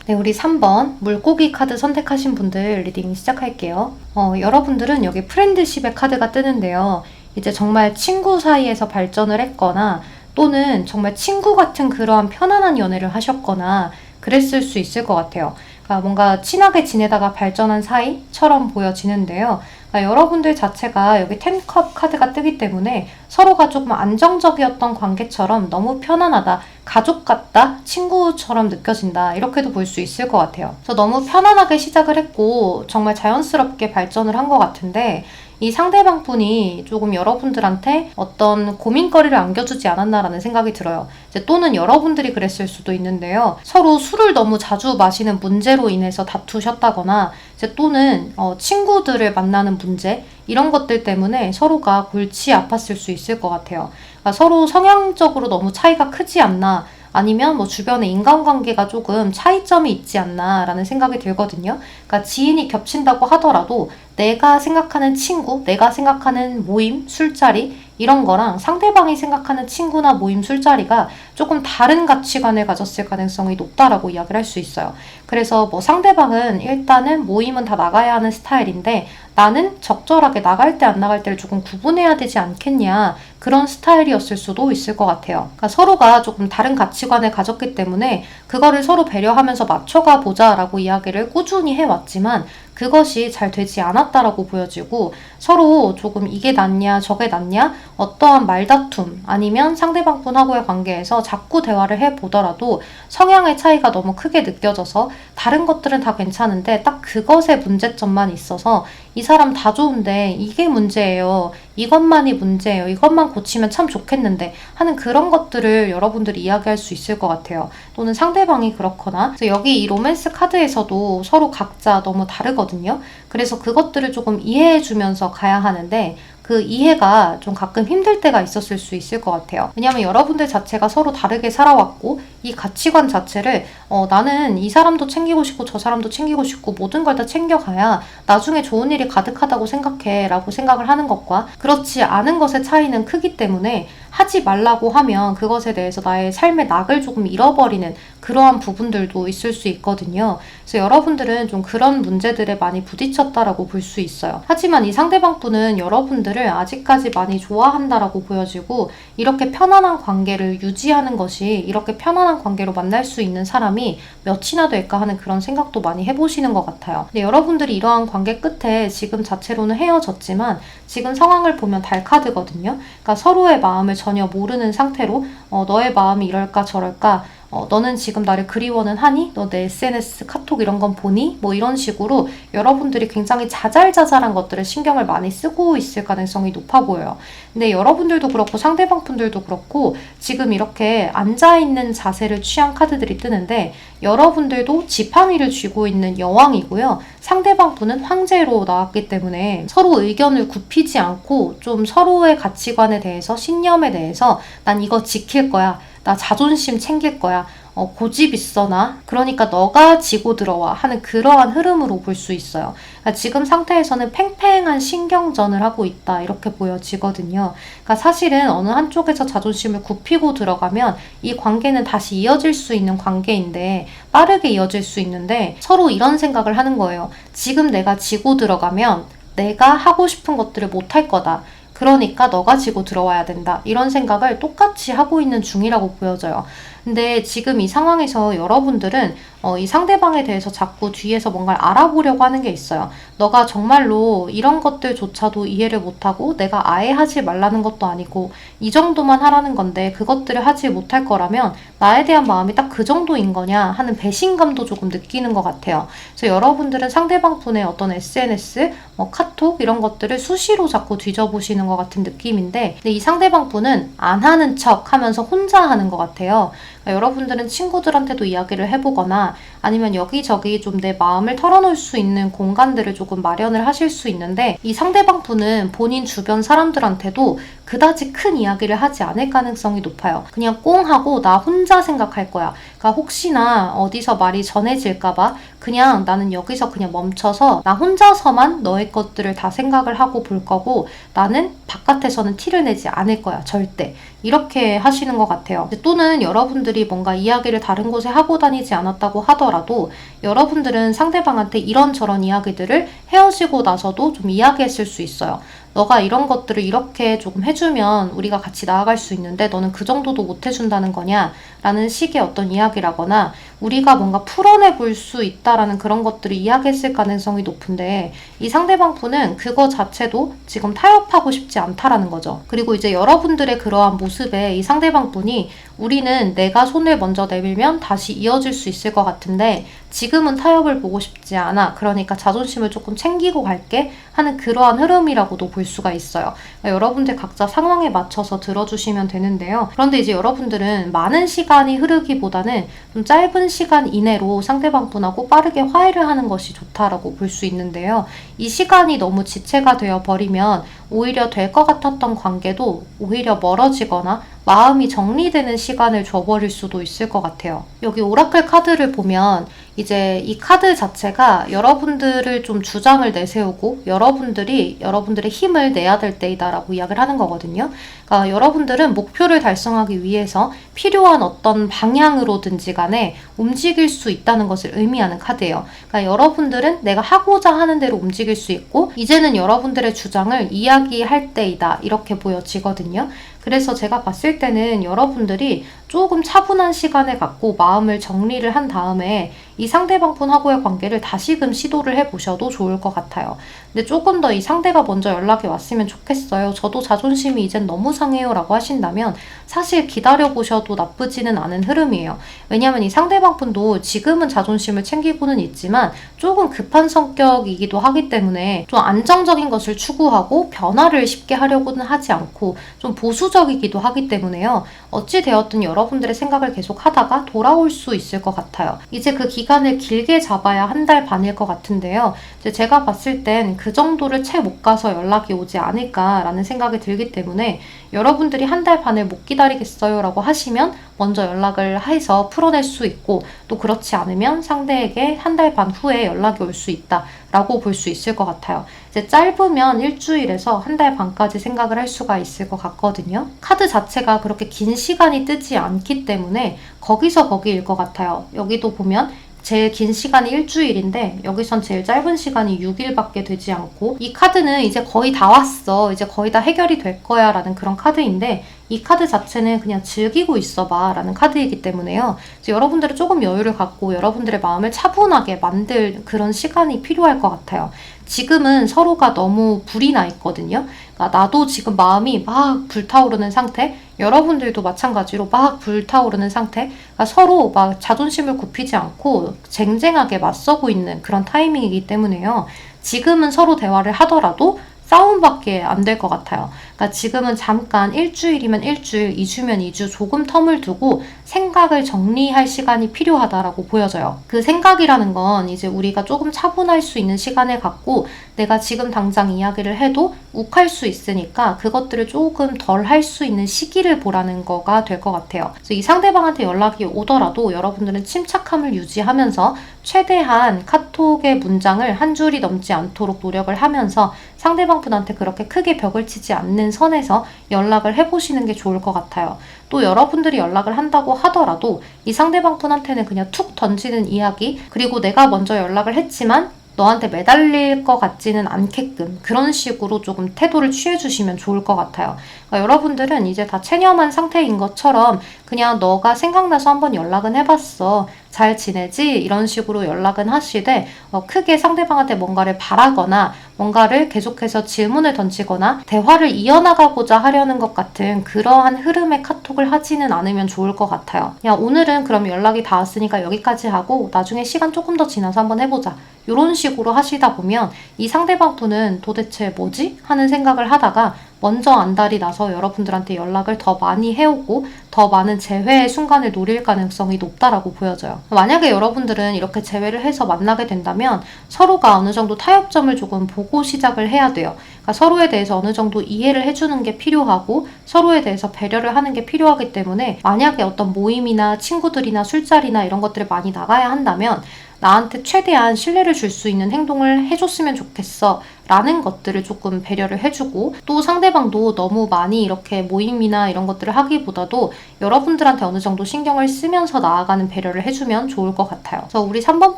네, 우리 3번 물고기 카드 선택하신 분들 리딩 시작할게요. 여러분들은 여기 프렌드십의 카드가 뜨는데요. 이제 정말 친구 사이에서 발전을 했거나 또는 정말 친구 같은 그러한 편안한 연애를 하셨거나 그랬을 수 있을 것 같아요. 그러니까 뭔가 친하게 지내다가 발전한 사이처럼 보여지는데요. 그러니까 여러분들 자체가 여기 10컵 카드가 뜨기 때문에 서로가 조금 안정적이었던 관계처럼 너무 편안하다, 가족 같다, 친구처럼 느껴진다 이렇게도 볼 수 있을 것 같아요. 그래서 너무 편안하게 시작을 했고 정말 자연스럽게 발전을 한 것 같은데 이 상대방 분이 조금 여러분들한테 어떤 고민거리를 안겨주지 않았나라는 생각이 들어요. 이제 또는 여러분들이 그랬을 수도 있는데요. 서로 술을 너무 자주 마시는 문제로 인해서 다투셨다거나 이제 또는 친구들을 만나는 문제 이런 것들 때문에 서로가 골치 아팠을 수 있을 것 같아요. 그러니까 서로 성향적으로 너무 차이가 크지 않나 아니면 뭐 주변에 인간관계가 조금 차이점이 있지 않나 라는 생각이 들거든요. 그러니까 지인이 겹친다고 하더라도 내가 생각하는 친구, 내가 생각하는 모임, 술자리 이런 거랑 상대방이 생각하는 친구나 모임, 술자리가 조금 다른 가치관을 가졌을 가능성이 높다라고 이야기를 할 수 있어요. 그래서 뭐 상대방은 일단은 모임은 다 나가야 하는 스타일인데 나는 적절하게 나갈 때 안 나갈 때를 조금 구분해야 되지 않겠냐, 그런 스타일이었을 수도 있을 것 같아요. 그러니까 서로가 조금 다른 가치관을 가졌기 때문에 그거를 서로 배려하면서 맞춰가 보자라고 이야기를 꾸준히 해왔지만 그것이 잘 되지 않았다라고 보여지고, 서로 조금 이게 낫냐 저게 낫냐 어떠한 말다툼 아니면 상대방 분하고의 관계에서 자꾸 대화를 해보더라도 성향의 차이가 너무 크게 느껴져서 다른 것들은 다 괜찮은데 딱 그것의 문제점만 있어서 이 사람 다 좋은데 이게 문제예요, 이것만이 문제예요, 이것만 고치면 참 좋겠는데 하는 그런 것들을 여러분들이 이야기할 수 있을 것 같아요. 또는 상대방이 그렇거나. 그래서 여기 이 로맨스 카드에서도 서로 각자 너무 다르거든요. 그래서 그것들을 조금 이해해주면서 가야 하는데 그 이해가 좀 가끔 힘들 때가 있었을 수 있을 것 같아요. 왜냐하면 여러분들 자체가 서로 다르게 살아왔고 이 가치관 자체를 나는 이 사람도 챙기고 싶고 저 사람도 챙기고 싶고 모든 걸 다 챙겨가야 나중에 좋은 일이 가득하다고 생각해 라고 생각을 하는 것과 그렇지 않은 것의 차이는 크기 때문에 하지 말라고 하면 그것에 대해서 나의 삶의 낙을 조금 잃어버리는 그러한 부분들도 있을 수 있거든요. 그래서 여러분들은 좀 그런 문제들에 많이 부딪혔다라고 볼 수 있어요. 하지만 이 상대방 분은 여러분들을 아직까지 많이 좋아한다라고 보여지고 이렇게 편안한 관계를 유지하는 것이, 이렇게 편안한 관계로 만날 수 있는 사람이 몇이나 될까 하는 그런 생각도 많이 해보시는 것 같아요. 근데 여러분들이 이러한 관계 끝에 지금 자체로는 헤어졌지만 지금 상황을 보면 달카드거든요. 그러니까 서로의 마음을 전혀 모르는 상태로 너의 마음이 이럴까 저럴까, 너는 지금 나를 그리워는 하니? 너 내 SNS 카톡 이런 건 보니? 뭐 이런 식으로 여러분들이 굉장히 자잘자잘한 것들을 신경을 많이 쓰고 있을 가능성이 높아 보여요. 근데 여러분들도 그렇고 상대방 분들도 그렇고 지금 이렇게 앉아있는 자세를 취한 카드들이 뜨는데 여러분들도 지팡이를 쥐고 있는 여왕이고요. 상대방 분은 황제로 나왔기 때문에 서로 의견을 굽히지 않고 좀 서로의 가치관에 대해서, 신념에 대해서 난 이거 지킬 거야, 나 자존심 챙길 거야, 고집 있어 나, 그러니까 너가 지고 들어와 하는 그러한 흐름으로 볼 수 있어요. 그러니까 지금 상태에서는 팽팽한 신경전을 하고 있다 이렇게 보여지거든요. 그러니까 사실은 어느 한쪽에서 자존심을 굽히고 들어가면 이 관계는 다시 이어질 수 있는 관계인데, 빠르게 이어질 수 있는데 서로 이런 생각을 하는 거예요. 지금 내가 지고 들어가면 내가 하고 싶은 것들을 못 할 거다, 그러니까 너가 지고 들어와야 된다, 이런 생각을 똑같이 하고 있는 중이라고 보여져요. 근데 지금 이 상황에서 여러분들은 이 상대방에 대해서 자꾸 뒤에서 뭔가를 알아보려고 하는 게 있어요. 너가 정말로 이런 것들조차도 이해를 못하고 내가 아예 하지 말라는 것도 아니고 이 정도만 하라는 건데 그것들을 하지 못할 거라면 나에 대한 마음이 딱 그 정도인 거냐 하는 배신감도 조금 느끼는 것 같아요. 그래서 여러분들은 상대방 분의 어떤 SNS, 카톡 이런 것들을 수시로 자꾸 뒤져보시는 것 같은 느낌인데, 근데 이 상대방 분은 안 하는 척 하면서 혼자 하는 것 같아요. 여러분들은 친구들한테도 이야기를 해보거나 아니면 여기저기 좀 내 마음을 털어놓을 수 있는 공간들을 조금 마련을 하실 수 있는데 이 상대방 분은 본인 주변 사람들한테도 그다지 큰 이야기를 하지 않을 가능성이 높아요. 그냥 꽁 하고 나 혼자 생각할 거야. 그러니까 혹시나 어디서 말이 전해질까봐 그냥 나는 여기서 그냥 멈춰서 나 혼자서만 너의 것들을 다 생각을 하고 볼 거고 나는 바깥에서는 티를 내지 않을 거야, 절대. 이렇게 하시는 것 같아요. 또는 여러분들이 뭔가 이야기를 다른 곳에 하고 다니지 않았다고 하더라도 여러분들은 상대방한테 이런저런 이야기들을 헤어지고 나서도 좀 이야기했을 수 있어요. 너가 이런 것들을 이렇게 조금 해주면 우리가 같이 나아갈 수 있는데 너는 그 정도도 못 해준다는 거냐? 라는 식의 어떤 이야기라거나 우리가 뭔가 풀어내 볼 수 있다라는 그런 것들을 이야기했을 가능성이 높은데 이 상대방 분은 그거 자체도 지금 타협하고 싶지 않다라는 거죠. 그리고 이제 여러분들의 그러한 모습에 이 상대방 분이 우리는 내가 손을 먼저 내밀면 다시 이어질 수 있을 것 같은데 지금은 타협을 보고 싶지 않아. 그러니까 자존심을 조금 챙기고 갈게 하는 그러한 흐름이라고도 볼 수가 있어요. 그러니까 여러분들 각자 상황에 맞춰서 들어주시면 되는데요. 그런데 이제 여러분들은 많은 시간이 흐르기보다는 좀 짧은 시간 이내로 상대방 분하고 빠르게 화해를 하는 것이 좋다라고 볼 수 있는데요. 이 시간이 너무 지체가 되어 버리면 오히려 될 것 같았던 관계도 오히려 멀어지거나 마음이 정리되는 시간을 줘버릴 수도 있을 것 같아요. 여기 오라클 카드를 보면 이제 이 카드 자체가 여러분들을 좀 주장을 내세우고 여러분들이 여러분들의 힘을 내야 될 때이다라고 이야기를 하는 거거든요. 그러니까 여러분들은 목표를 달성하기 위해서 필요한 어떤 방향으로든지 간에 움직일 수 있다는 것을 의미하는 카드예요. 그러니까 여러분들은 내가 하고자 하는 대로 움직일 수 있고 이제는 여러분들의 주장을 이야기할 때이다 이렇게 보여지거든요. 그래서 제가 봤을 때는 여러분들이 조금 차분한 시간을 갖고 마음을 정리를 한 다음에 이 상대방 분하고의 관계를 다시금 시도를 해보셔도 좋을 것 같아요. 근데 조금 더 이 상대가 먼저 연락이 왔으면 좋겠어요. 저도 자존심이 이젠 너무 상해요 라고 하신다면 사실 기다려보셔도 나쁘지는 않은 흐름이에요. 왜냐면 이 상대방 분도 지금은 자존심을 챙기고는 있지만 조금 급한 성격이기도 하기 때문에 좀 안정적인 것을 추구하고 변화를 쉽게 하려고는 하지 않고 좀 보수적이기도 하기 때문에요. 어찌 되었든 여러분들의 생각을 계속 하다가 돌아올 수 있을 것 같아요. 이제 그 기간을 길게 잡아야 한 달 반일 것 같은데요. 이제 제가 봤을 땐 그 정도를 채 못 가서 연락이 오지 않을까라는 생각이 들기 때문에 여러분들이 한 달 반을 못 기다리겠어요 라고 하시면 먼저 연락을 해서 풀어낼 수 있고 또 그렇지 않으면 상대에게 한 달 반 후에 연락이 올 수 있다 라고 볼 수 있을 것 같아요. 이제 짧으면 일주일에서 한 달 반까지 생각을 할 수가 있을 것 같거든요. 카드 자체가 그렇게 긴 시간이 뜨지 않기 때문에 거기서 거기일 것 같아요. 여기도 보면 제일 긴 시간이 일주일인데 여기선 제일 짧은 시간이 6일밖에 되지 않고 이 카드는 이제 거의 다 왔어. 이제 거의 다 해결이 될 거야 라는 그런 카드인데 이 카드 자체는 그냥 즐기고 있어봐 라는 카드이기 때문에요. 여러분들은 조금 여유를 갖고 여러분들의 마음을 차분하게 만들 그런 시간이 필요할 것 같아요. 지금은 서로가 너무 불이 나 있거든요. 그러니까 나도 지금 마음이 막 불타오르는 상태, 여러분들도 마찬가지로 막 불타오르는 상태, 그러니까 서로 막 자존심을 굽히지 않고 쟁쟁하게 맞서고 있는 그런 타이밍이기 때문에요. 지금은 서로 대화를 하더라도 싸움밖에 안 될 것 같아요. 그러니까 지금은 잠깐 일주일이면 일주일, 2주면 2주 조금 텀을 두고 생각을 정리할 시간이 필요하다라고 보여져요. 그 생각이라는 건 이제 우리가 조금 차분할 수 있는 시간을 갖고 내가 지금 당장 이야기를 해도 욱할 수 있으니까 그것들을 조금 덜 할 수 있는 시기를 보라는 거가 될 것 같아요. 그래서 이 상대방한테 연락이 오더라도 여러분들은 침착함을 유지하면서 최대한 카톡의 문장을 한 줄이 넘지 않도록 노력을 하면서 상대방 분한테 그렇게 크게 벽을 치지 않는 선에서 연락을 해보시는 게 좋을 것 같아요. 또 여러분들이 연락을 한다고 하더라도 이 상대방 분한테는 그냥 툭 던지는 이야기, 그리고 내가 먼저 연락을 했지만 너한테 매달릴 것 같지는 않게끔 그런 식으로 조금 태도를 취해주시면 좋을 것 같아요. 그러니까 여러분들은 이제 다 체념한 상태인 것처럼 그냥 너가 생각나서 한번 연락은 해봤어. 잘 지내지? 이런 식으로 연락은 하시되 크게 상대방한테 뭔가를 바라거나 뭔가를 계속해서 질문을 던지거나 대화를 이어나가고자 하려는 것 같은 그러한 흐름의 카톡을 하지는 않으면 좋을 것 같아요. 그냥 오늘은 그럼 연락이 닿았으니까 여기까지 하고 나중에 시간 조금 더 지나서 한번 해보자. 이런 식으로 하시다 보면 이 상대방 분은 도대체 뭐지? 하는 생각을 하다가 먼저 안달이 나서 여러분들한테 연락을 더 많이 해오고 더 많은 재회의 순간을 노릴 가능성이 높다라고 보여져요. 만약에 여러분들은 이렇게 재회를 해서 만나게 된다면 서로가 어느 정도 타협점을 조금 보고 시작을 해야 돼요. 그러니까 서로에 대해서 어느 정도 이해를 해주는 게 필요하고 서로에 대해서 배려를 하는 게 필요하기 때문에 만약에 어떤 모임이나 친구들이나 술자리나 이런 것들을 많이 나가야 한다면 나한테 최대한 신뢰를 줄 수 있는 행동을 해줬으면 좋겠어 라는 것들을 조금 배려를 해주고 또 상대방도 너무 많이 이렇게 모임이나 이런 것들을 하기보다도 여러분들한테 어느 정도 신경을 쓰면서 나아가는 배려를 해주면 좋을 것 같아요. 그래서 우리 3번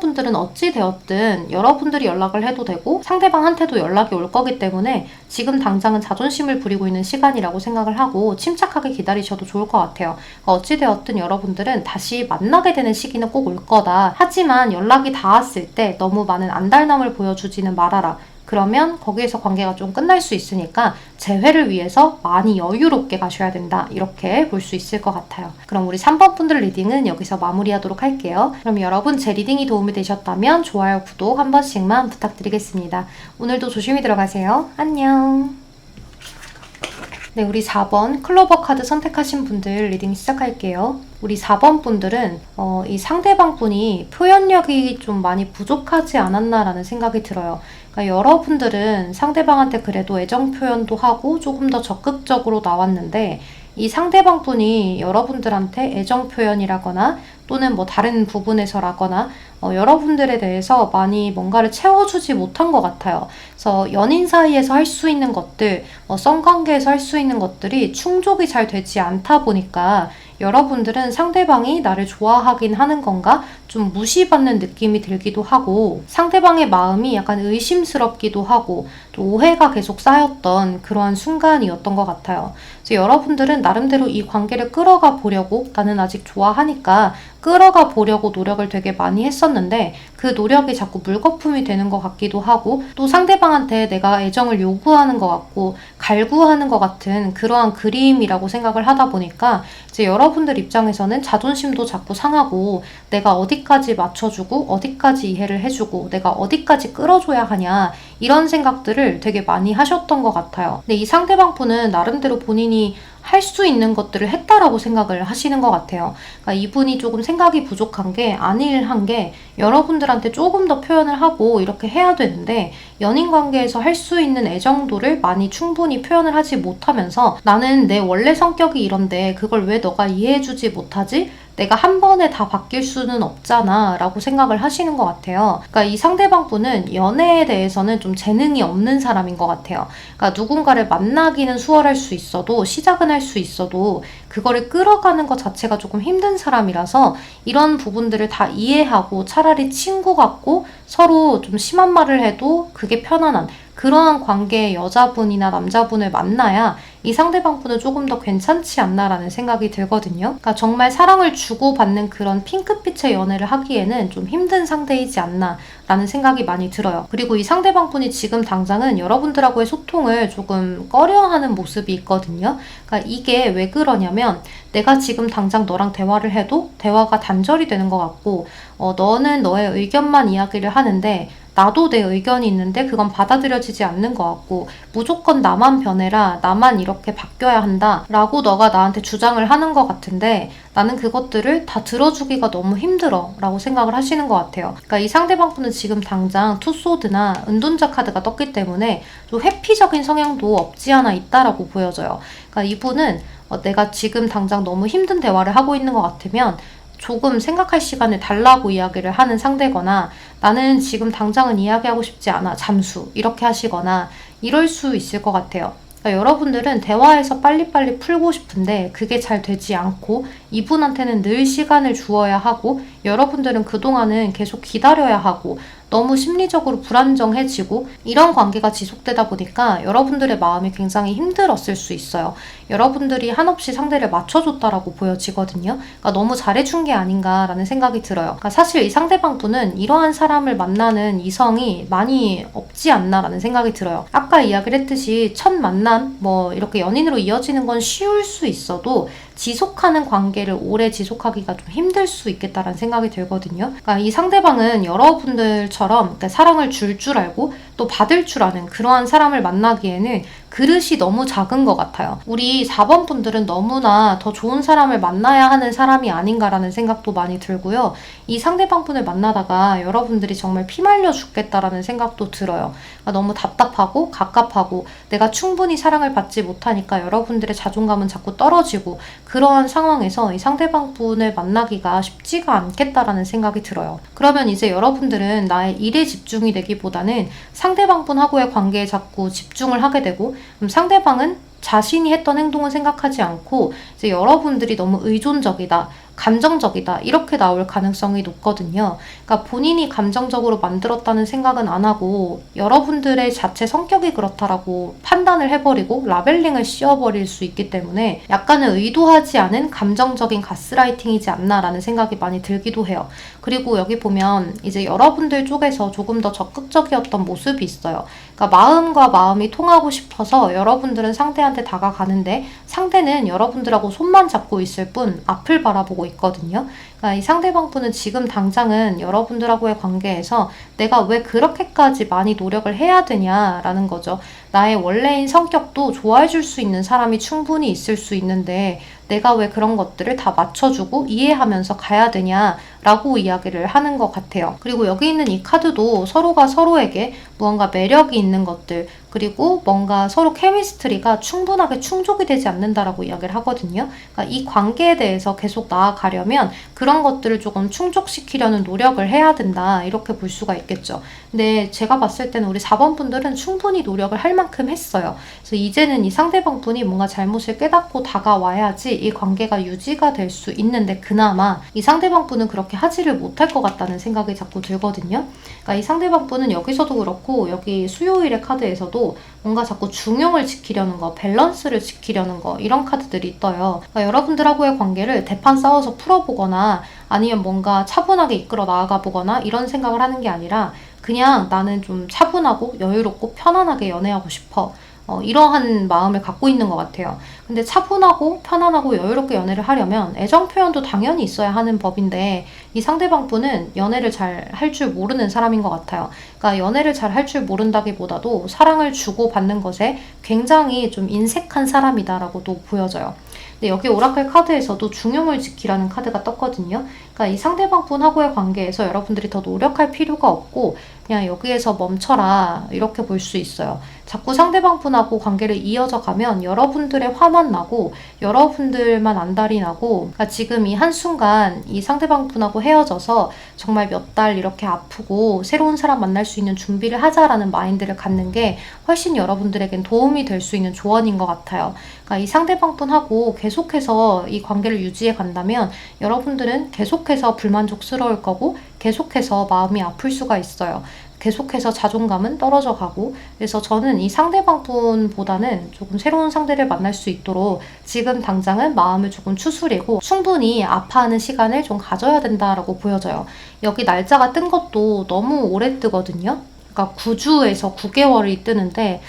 분들은 어찌 되었든 여러분들이 연락을 해도 되고 상대방한테도 연락이 올 거기 때문에 지금 당장은 자존심을 부리고 있는 시간이라고 생각을 하고 침착하게 기다리셔도 좋을 것 같아요. 어찌 되었든 여러분들은 다시 만나게 되는 시기는 꼭 올 거다. 하지만 연락이 닿았을 때 너무 많은 안달남을 보여주지는 말아라. 그러면 거기에서 관계가 좀 끝날 수 있으니까 재회를 위해서 많이 여유롭게 가셔야 된다. 이렇게 볼 수 있을 것 같아요. 그럼 우리 3번 분들 리딩은 여기서 마무리하도록 할게요. 그럼 여러분 제 리딩이 도움이 되셨다면 좋아요, 구독 한 번씩만 부탁드리겠습니다. 오늘도 조심히 들어가세요. 안녕. 네, 우리 4번 클로버 카드 선택하신 분들 리딩 시작할게요. 우리 4번 분들은 이 상대방 분이 표현력이 좀 많이 부족하지 않았나라는 생각이 들어요. 그러니까 여러분들은 상대방한테 그래도 애정 표현도 하고 조금 더 적극적으로 나왔는데 이 상대방 분이 여러분들한테 애정 표현이라거나 또는 뭐 다른 부분에서라거나 여러분들에 대해서 많이 뭔가를 채워주지 못한 것 같아요. 그래서 연인 사이에서 할 수 있는 것들, 썸관계에서 할 수 있는 것들이 충족이 잘 되지 않다 보니까 여러분들은 상대방이 나를 좋아하긴 하는 건가? 좀 무시받는 느낌이 들기도 하고 상대방의 마음이 약간 의심스럽기도 하고 또 오해가 계속 쌓였던 그러한 순간이었던 것 같아요. 그래서 여러분들은 나름대로 이 관계를 끌어가 보려고 나는 아직 좋아하니까 끌어가 보려고 노력을 되게 많이 했었는데 그 노력이 자꾸 물거품이 되는 것 같기도 하고 또 상대방한테 내가 애정을 요구하는 것 같고 갈구하는 것 같은 그러한 그림이라고 생각을 하다 보니까 이제 여러분들 입장에서는 자존심도 자꾸 상하고 내가 어디까지 맞춰주고 어디까지 이해를 해주고 내가 어디까지 끌어줘야 하냐 이런 생각들을 되게 많이 하셨던 것 같아요. 근데 이 상대방 분은 나름대로 본인이 할 수 있는 것들을 했다라고 생각을 하시는 것 같아요. 그러니까 이분이 조금 생각이 부족한 게 안일한 게 여러분들한테 조금 더 표현을 하고 이렇게 해야 되는데 연인 관계에서 할 수 있는 애정도를 많이 충분히 표현을 하지 못하면서 나는 내 원래 성격이 이런데 그걸 왜 너가 이해해주지 못하지? 내가 한 번에 다 바뀔 수는 없잖아 라고 생각을 하시는 것 같아요. 그러니까 이 상대방 분은 연애에 대해서는 좀 재능이 없는 사람인 것 같아요. 그러니까 누군가를 만나기는 수월할 수 있어도 시작은 할 수 있어도 그거를 끌어가는 것 자체가 조금 힘든 사람이라서 이런 부분들을 다 이해하고 차라리 친구 같고 서로 좀 심한 말을 해도 그게 편안한 그러한 관계의 여자분이나 남자분을 만나야 이 상대방 분은 조금 더 괜찮지 않나라는 생각이 들거든요. 그러니까 정말 사랑을 주고받는 그런 핑크빛의 연애를 하기에는 좀 힘든 상대이지 않나라는 생각이 많이 들어요. 그리고 이 상대방 분이 지금 당장은 여러분들하고의 소통을 조금 꺼려하는 모습이 있거든요. 그러니까 이게 왜 그러냐면 내가 지금 당장 너랑 대화를 해도 대화가 단절이 되는 것 같고 너는 너의 의견만 이야기를 하는데 나도 내 의견이 있는데 그건 받아들여지지 않는 것 같고 무조건 나만 변해라 나만 이렇게 바뀌어야 한다 라고 너가 나한테 주장을 하는 것 같은데 나는 그것들을 다 들어주기가 너무 힘들어 라고 생각을 하시는 것 같아요. 그러니까 이 상대방 분은 지금 당장 투소드나 은둔자 카드가 떴기 때문에 좀 회피적인 성향도 없지 않아 있다라고 보여져요. 그러니까 이분은 내가 지금 당장 너무 힘든 대화를 하고 있는 것 같으면 조금 생각할 시간을 달라고 이야기를 하는 상대거나 나는 지금 당장은 이야기하고 싶지 않아 잠수 이렇게 하시거나 이럴 수 있을 것 같아요. 그러니까 여러분들은 대화에서 빨리빨리 풀고 싶은데 그게 잘 되지 않고 이분한테는 늘 시간을 주어야 하고 여러분들은 그동안은 계속 기다려야 하고 너무 심리적으로 불안정해지고 이런 관계가 지속되다 보니까 여러분들의 마음이 굉장히 힘들었을 수 있어요. 여러분들이 한없이 상대를 맞춰줬다라고 보여지거든요. 그러니까 너무 잘해준 게 아닌가라는 생각이 들어요. 그러니까 사실 이 상대방 분은 이러한 사람을 만나는 이성이 많이 없지 않나라는 생각이 들어요. 아까 이야기를 했듯이 첫 만남 뭐 이렇게 연인으로 이어지는 건 쉬울 수 있어도 지속하는 관계를 오래 지속하기가 좀 힘들 수 있겠다라는 생각이 들거든요. 그러니까 이 상대방은 여러분들처럼 사랑을 줄 알고 또 받을 줄 아는 그러한 사람을 만나기에는 그릇이 너무 작은 것 같아요. 우리 4번 분들은 너무나 더 좋은 사람을 만나야 하는 사람이 아닌가라는 생각도 많이 들고요. 이 상대방 분을 만나다가 여러분들이 정말 피말려 죽겠다라는 생각도 들어요. 그러니까 너무 답답하고 갑갑하고 내가 충분히 사랑을 받지 못하니까 여러분들의 자존감은 자꾸 떨어지고 그러한 상황에서 이 상대방 분을 만나기가 쉽지가 않겠다라는 생각이 들어요. 그러면 이제 여러분들은 나의 일에 집중이 되기보다는 상대방 분하고의 관계에 자꾸 집중을 하게 되고 상대방은 자신이 했던 행동을 생각하지 않고 이제 여러분들이 너무 의존적이다, 감정적이다 이렇게 나올 가능성이 높거든요. 그러니까 본인이 감정적으로 만들었다는 생각은 안 하고 여러분들의 자체 성격이 그렇다라고 판단을 해버리고 라벨링을 씌워버릴 수 있기 때문에 약간은 의도하지 않은 감정적인 가스라이팅이지 않나라는 생각이 많이 들기도 해요. 그리고 여기 보면 이제 여러분들 쪽에서 조금 더 적극적이었던 모습이 있어요. 그러니까 마음과 마음이 통하고 싶어서 여러분들은 상대한테 다가가는데 상대는 여러분들하고 손만 잡고 있을 뿐 앞을 바라보고 있거든요. 그러니까 이 상대방 분은 지금 당장은 여러분들하고의 관계에서 내가 왜 그렇게까지 많이 노력을 해야 되냐라는 거죠. 나의 원래인 성격도 좋아해 줄 수 있는 사람이 충분히 있을 수 있는데 내가 왜 그런 것들을 다 맞춰주고 이해하면서 가야 되냐라고 이야기를 하는 것 같아요. 그리고 여기 있는 이 카드도 서로가 서로에게 무언가 매력이 있는 것들, 그리고 뭔가 서로 케미스트리가 충분하게 충족이 되지 않는다라고 이야기를 하거든요. 그러니까 이 관계에 대해서 계속 나아가려면 그런 것들을 조금 충족시키려는 노력을 해야 된다, 이렇게 볼 수가 있겠죠. 근데 제가 봤을 때는 우리 4번 분들은 충분히 노력을 할 만큼 했어요. 그래서 이제는 이 상대방 분이 뭔가 잘못을 깨닫고 다가와야지 이 관계가 유지가 될 수 있는데, 그나마 이 상대방 분은 그렇게 하지를 못할 것 같다는 생각이 자꾸 들거든요. 그러니까 이 상대방 분은 여기서도 그렇고 여기 수요일의 카드에서도 뭔가 자꾸 중용을 지키려는 거, 밸런스를 지키려는 거, 이런 카드들이 떠요. 그러니까 여러분들하고의 관계를 대판 싸워서 풀어보거나 아니면 뭔가 차분하게 이끌어 나아가 보거나 이런 생각을 하는 게 아니라 그냥 나는 좀 차분하고 여유롭고 편안하게 연애하고 싶어. 이러한 마음을 갖고 있는 것 같아요. 근데 차분하고 편안하고 여유롭게 연애를 하려면 애정 표현도 당연히 있어야 하는 법인데, 이 상대방 분은 연애를 잘 할 줄 모르는 사람인 것 같아요. 그러니까 연애를 잘 할 줄 모른다기보다도 사랑을 주고받는 것에 굉장히 좀 인색한 사람이다라고도 보여져요. 근데 여기 오라클 카드에서도 중용을 지키라는 카드가 떴거든요. 그러니까 이 상대방 분하고의 관계에서 여러분들이 더 노력할 필요가 없고 그냥 여기에서 멈춰라, 이렇게 볼 수 있어요. 자꾸 상대방 분하고 관계를 이어져 가면 여러분들의 화만 나고 여러분들만 안달이 나고, 그러니까 지금 이 한순간 이 상대방 분하고 헤어져서 정말 몇 달 이렇게 아프고 새로운 사람 만날 수 있는 준비를 하자라는 마인드를 갖는 게 훨씬 여러분들에겐 도움이 될 수 있는 조언인 것 같아요. 그러니까 이 상대방 분하고 계속해서 이 관계를 유지해 간다면 여러분들은 계속해서 불만족스러울 거고 계속해서 마음이 아플 수가 있어요. 계속해서 자존감은 떨어져 가고, 그래서 저는 이 상대방 분보다는 조금 새로운 상대를 만날 수 있도록 지금 당장은 마음을 조금 추스리고 충분히 아파하는 시간을 좀 가져야 된다라고 보여져요. 여기 날짜가 뜬 것도 너무 오래 뜨거든요. 그러니까 9주에서 9개월이 뜨는데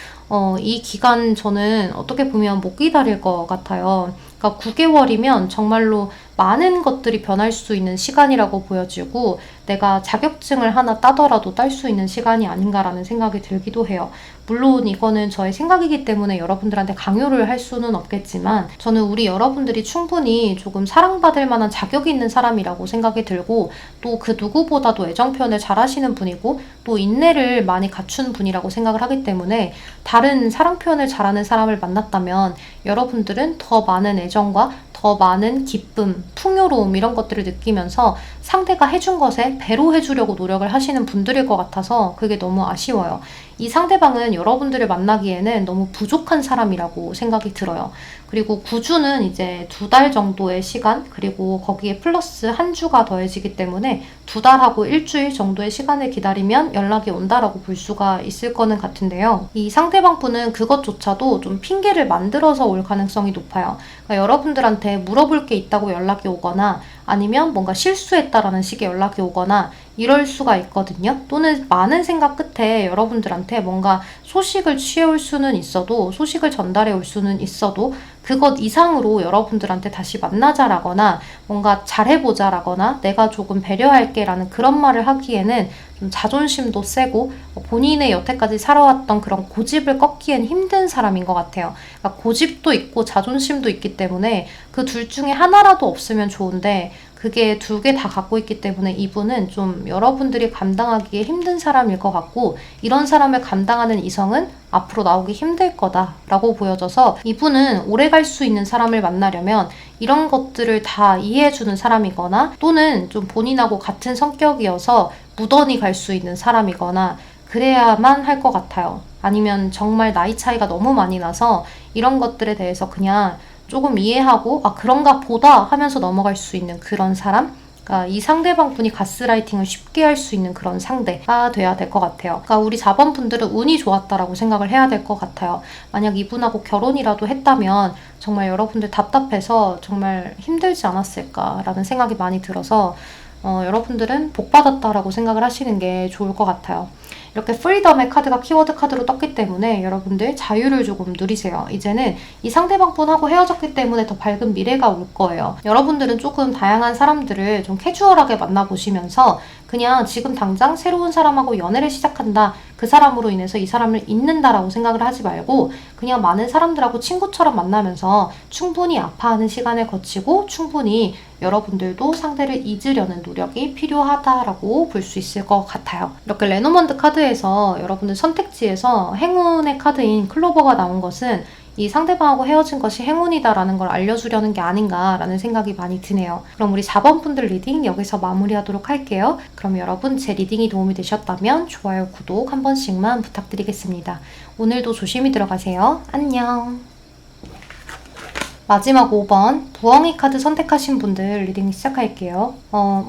이 기간 저는 어떻게 보면 못 기다릴 것 같아요. 그러니까 9개월이면 정말로 많은 것들이 변할 수 있는 시간이라고 보여지고 내가 자격증을 하나 따더라도 딸 수 있는 시간이 아닌가라는 생각이 들기도 해요. 물론 이거는 저의 생각이기 때문에 여러분들한테 강요를 할 수는 없겠지만 저는 우리 여러분들이 충분히 조금 사랑받을 만한 자격이 있는 사람이라고 생각이 들고, 또 그 누구보다도 애정 표현을 잘 하시는 분이고 또 인내를 많이 갖춘 분이라고 생각을 하기 때문에 다른 사랑 표현을 잘하는 사람을 만났다면 여러분들은 더 많은 애정과 더 많은 기쁨, 풍요로움 이런 것들을 느끼면서 상대가 해준 것에 배로 해주려고 노력을 하시는 분들일 것 같아서 그게 너무 아쉬워요. 이 상대방은 여러분들을 만나기에는 너무 부족한 사람이라고 생각이 들어요. 그리고 9주는 이제 2달 정도의 시간, 그리고 거기에 플러스 한 주가 더해지기 때문에 2달하고 일주일 정도의 시간을 기다리면 연락이 온다라고 볼 수가 있을 거는 같은데요. 이 상대방 분은 그것조차도 좀 핑계를 만들어서 올 가능성이 높아요. 그러니까 여러분들한테 물어볼 게 있다고 연락이 오거나 아니면 뭔가 실수했다라는 식의 연락이 오거나 이럴 수가 있거든요. 또는 많은 생각 끝에 여러분들한테 뭔가 소식을 취해올 수는 있어도, 소식을 전달해 올 수는 있어도 그것 이상으로 여러분들한테 다시 만나자라거나 뭔가 잘해보자라거나 내가 조금 배려할게 라는 그런 말을 하기에는 좀 자존심도 세고 본인의 여태까지 살아왔던 그런 고집을 꺾기엔 힘든 사람인 것 같아요. 그러니까 고집도 있고 자존심도 있기 때문에 그 둘 중에 하나라도 없으면 좋은데 그게 2개 다 갖고 있기 때문에 이분은 좀 여러분들이 감당하기에 힘든 사람일 것 같고, 이런 사람을 감당하는 이성은 앞으로 나오기 힘들 거다라고 보여져서 이분은 오래 갈 수 있는 사람을 만나려면 이런 것들을 다 이해해주는 사람이거나 또는 좀 본인하고 같은 성격이어서 무던히 갈 수 있는 사람이거나 그래야만 할 것 같아요. 아니면 정말 나이 차이가 너무 많이 나서 이런 것들에 대해서 그냥 조금 이해하고 아 그런가 보다 하면서 넘어갈 수 있는 그런 사람? 그러니까 이 상대방 분이 가스라이팅을 쉽게 할 수 있는 그런 상대가 돼야 될 것 같아요. 그러니까 우리 4번 분들은 운이 좋았다라고 생각을 해야 될 것 같아요. 만약 이분하고 결혼이라도 했다면 정말 여러분들 답답해서 정말 힘들지 않았을까라는 생각이 많이 들어서 여러분들은 복 받았다라고 생각을 하시는 게 좋을 것 같아요. 이렇게 프리덤의 카드가 키워드 카드로 떴기 때문에 여러분들 자유를 조금 누리세요. 이제는 이 상대방 분하고 헤어졌기 때문에 더 밝은 미래가 올 거예요. 여러분들은 조금 다양한 사람들을 좀 캐주얼하게 만나보시면서 그냥 지금 당장 새로운 사람하고 연애를 시작한다. 그 사람으로 인해서 이 사람을 잊는다라고 생각을 하지 말고 그냥 많은 사람들하고 친구처럼 만나면서 충분히 아파하는 시간을 거치고 충분히 여러분들도 상대를 잊으려는 노력이 필요하다라고 볼 수 있을 것 같아요. 이렇게 레노먼드 카드에서 여러분들 선택지에서 행운의 카드인 클로버가 나온 것은 이 상대방하고 헤어진 것이 행운이다라는 걸 알려주려는 게 아닌가라는 생각이 많이 드네요. 그럼 우리 4번 분들 리딩 여기서 마무리하도록 할게요. 그럼 여러분 제 리딩이 도움이 되셨다면 좋아요, 구독 한 번씩만 부탁드리겠습니다. 오늘도 조심히 들어가세요. 안녕. 마지막 5번 부엉이 카드 선택하신 분들 리딩 시작할게요.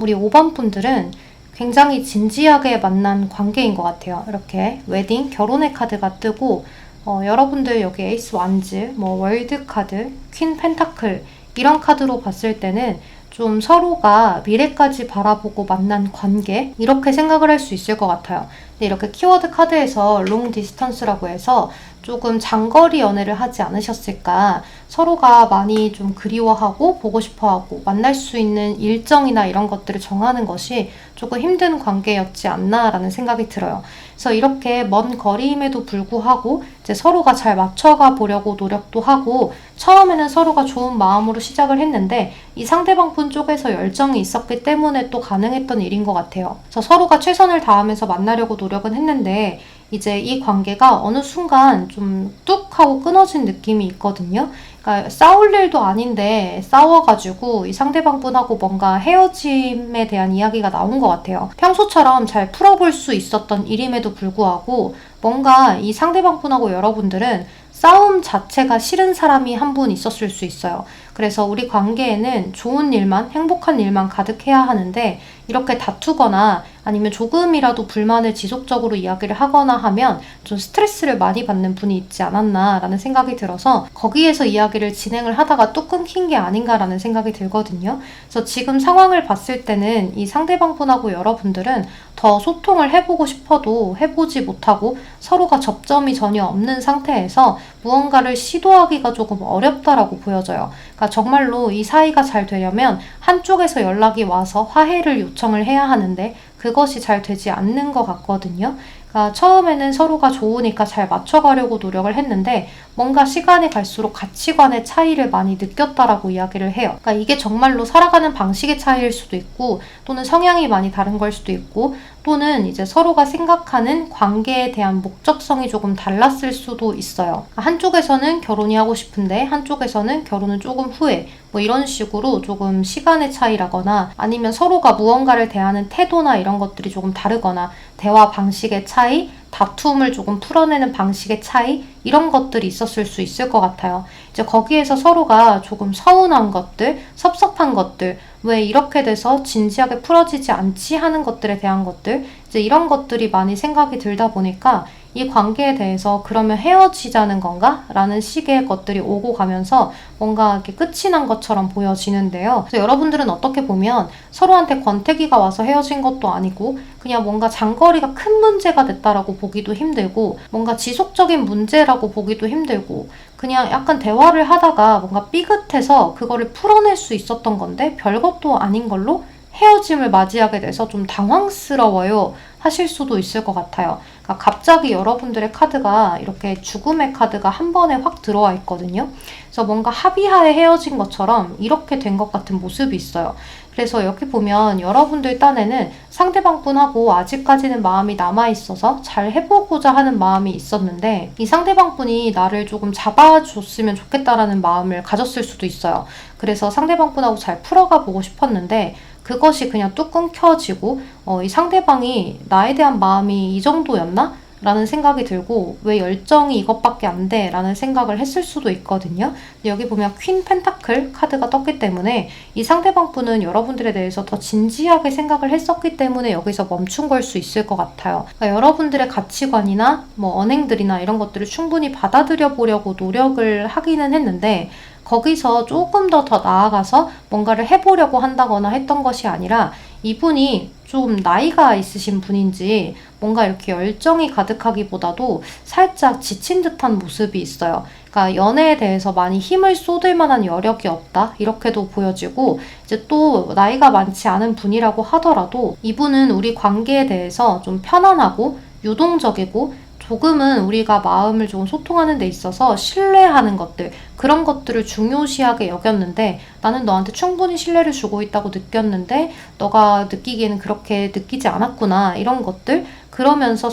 우리 5번 분들은 굉장히 진지하게 만난 관계인 것 같아요. 이렇게 웨딩, 결혼의 카드가 뜨고 여러분들 여기 에이스 완즈, 월드 카드, 퀸 펜타클 이런 카드로 봤을 때는 좀 서로가 미래까지 바라보고 만난 관계 이렇게 생각을 할 수 있을 것 같아요. 근데 이렇게 키워드 카드에서 롱 디스턴스라고 해서 조금 장거리 연애를 하지 않으셨을까, 서로가 많이 좀 그리워하고 보고 싶어하고 만날 수 있는 일정이나 이런 것들을 정하는 것이 조금 힘든 관계였지 않나라는 생각이 들어요. 그래서 이렇게 먼 거리임에도 불구하고 이제 서로가 잘 맞춰가 보려고 노력도 하고 처음에는 서로가 좋은 마음으로 시작을 했는데 이 상대방 분 쪽에서 열정이 있었기 때문에 또 가능했던 일인 것 같아요. 그래서 서로가 최선을 다하면서 만나려고 노력은 했는데 이제 이 관계가 어느 순간 좀 뚝 하고 끊어진 느낌이 있거든요. 그러니까 싸울 일도 아닌데 싸워가지고 이 상대방 분하고 뭔가 헤어짐에 대한 이야기가 나온 것 같아요. 평소처럼 잘 풀어볼 수 있었던 일임에도 불구하고 뭔가 이 상대방 분하고 여러분들은 싸움 자체가 싫은 사람이 한 분 있었을 수 있어요. 그래서 우리 관계에는 좋은 일만, 행복한 일만 가득해야 하는데 이렇게 다투거나 아니면 조금이라도 불만을 지속적으로 이야기를 하거나 하면 좀 스트레스를 많이 받는 분이 있지 않았나라는 생각이 들어서 거기에서 이야기를 진행을 하다가 또 끊긴 게 아닌가라는 생각이 들거든요. 그래서 지금 상황을 봤을 때는 이 상대방 분하고 여러분들은 더 소통을 해보고 싶어도 해보지 못하고 서로가 접점이 전혀 없는 상태에서 무언가를 시도하기가 조금 어렵다라고 보여져요. 그러니까 정말로 이 사이가 잘 되려면 한쪽에서 연락이 와서 화해를 요청을 해야 하는데 그것이 잘 되지 않는 것 같거든요. 그러니까 처음에는 서로가 좋으니까 잘 맞춰가려고 노력을 했는데 뭔가 시간이 갈수록 가치관의 차이를 많이 느꼈다라고 이야기를 해요. 그러니까 이게 정말로 살아가는 방식의 차이일 수도 있고 또는 성향이 많이 다른 걸 수도 있고 또는 이제 서로가 생각하는 관계에 대한 목적성이 조금 달랐을 수도 있어요. 한쪽에서는 결혼이 하고 싶은데 한쪽에서는 결혼은 조금 후에 이런 식으로 조금 시간의 차이라거나 아니면 서로가 무언가를 대하는 태도나 이런 것들이 조금 다르거나 대화 방식의 차이, 다툼을 조금 풀어내는 방식의 차이 이런 것들이 있었을 수 있을 것 같아요. 이제 거기에서 서로가 조금 서운한 것들, 섭섭한 것들, 왜 이렇게 돼서 진지하게 풀어지지 않지 하는 것들에 대한 것들 이제 이런 것들이 많이 생각이 들다 보니까 이 관계에 대해서 그러면 헤어지자는 건가? 라는 식의 것들이 오고 가면서 뭔가 이렇게 끝이 난 것처럼 보여지는데요. 그래서 여러분들은 어떻게 보면 서로한테 권태기가 와서 헤어진 것도 아니고 그냥 뭔가 장거리가 큰 문제가 됐다라고 보기도 힘들고 뭔가 지속적인 문제라고 보기도 힘들고 그냥 약간 대화를 하다가 뭔가 삐끗해서 그거를 풀어낼 수 있었던 건데 별것도 아닌 걸로 헤어짐을 맞이하게 돼서 좀 당황스러워요 하실 수도 있을 것 같아요. 그러니까 갑자기 여러분들의 카드가 이렇게 죽음의 카드가 한 번에 확 들어와 있거든요. 그래서 뭔가 합의하에 헤어진 것처럼 이렇게 된 것 같은 모습이 있어요. 그래서 여기 보면 여러분들 딴에는 상대방 분하고 아직까지는 마음이 남아있어서 잘 해보고자 하는 마음이 있었는데 이 상대방 분이 나를 조금 잡아줬으면 좋겠다라는 마음을 가졌을 수도 있어요. 그래서 상대방 분하고 잘 풀어가 보고 싶었는데 그것이 그냥 뚝 끊겨지고 이 상대방이 나에 대한 마음이 이 정도였나? 라는 생각이 들고 왜 열정이 이것밖에 안 돼? 라는 생각을 했을 수도 있거든요. 근데 여기 보면 퀸 펜타클 카드가 떴기 때문에 이 상대방 분은 여러분들에 대해서 더 진지하게 생각을 했었기 때문에 여기서 멈춘 걸 수 있을 것 같아요. 그러니까 여러분들의 가치관이나 언행들이나 이런 것들을 충분히 받아들여 보려고 노력을 하기는 했는데 거기서 조금 더 나아가서 뭔가를 해보려고 한다거나 했던 것이 아니라 이분이 좀 나이가 있으신 분인지 뭔가 이렇게 열정이 가득하기보다도 살짝 지친 듯한 모습이 있어요. 그러니까 연애에 대해서 많이 힘을 쏟을 만한 여력이 없다 이렇게도 보여지고 이제 또 나이가 많지 않은 분이라고 하더라도 이분은 우리 관계에 대해서 좀 편안하고 유동적이고 조금은 우리가 마음을 조금 소통하는 데 있어서 신뢰하는 것들, 그런 것들을 중요시하게 여겼는데 나는 너한테 충분히 신뢰를 주고 있다고 느꼈는데 너가 느끼기에는 그렇게 느끼지 않았구나, 이런 것들. 그러면서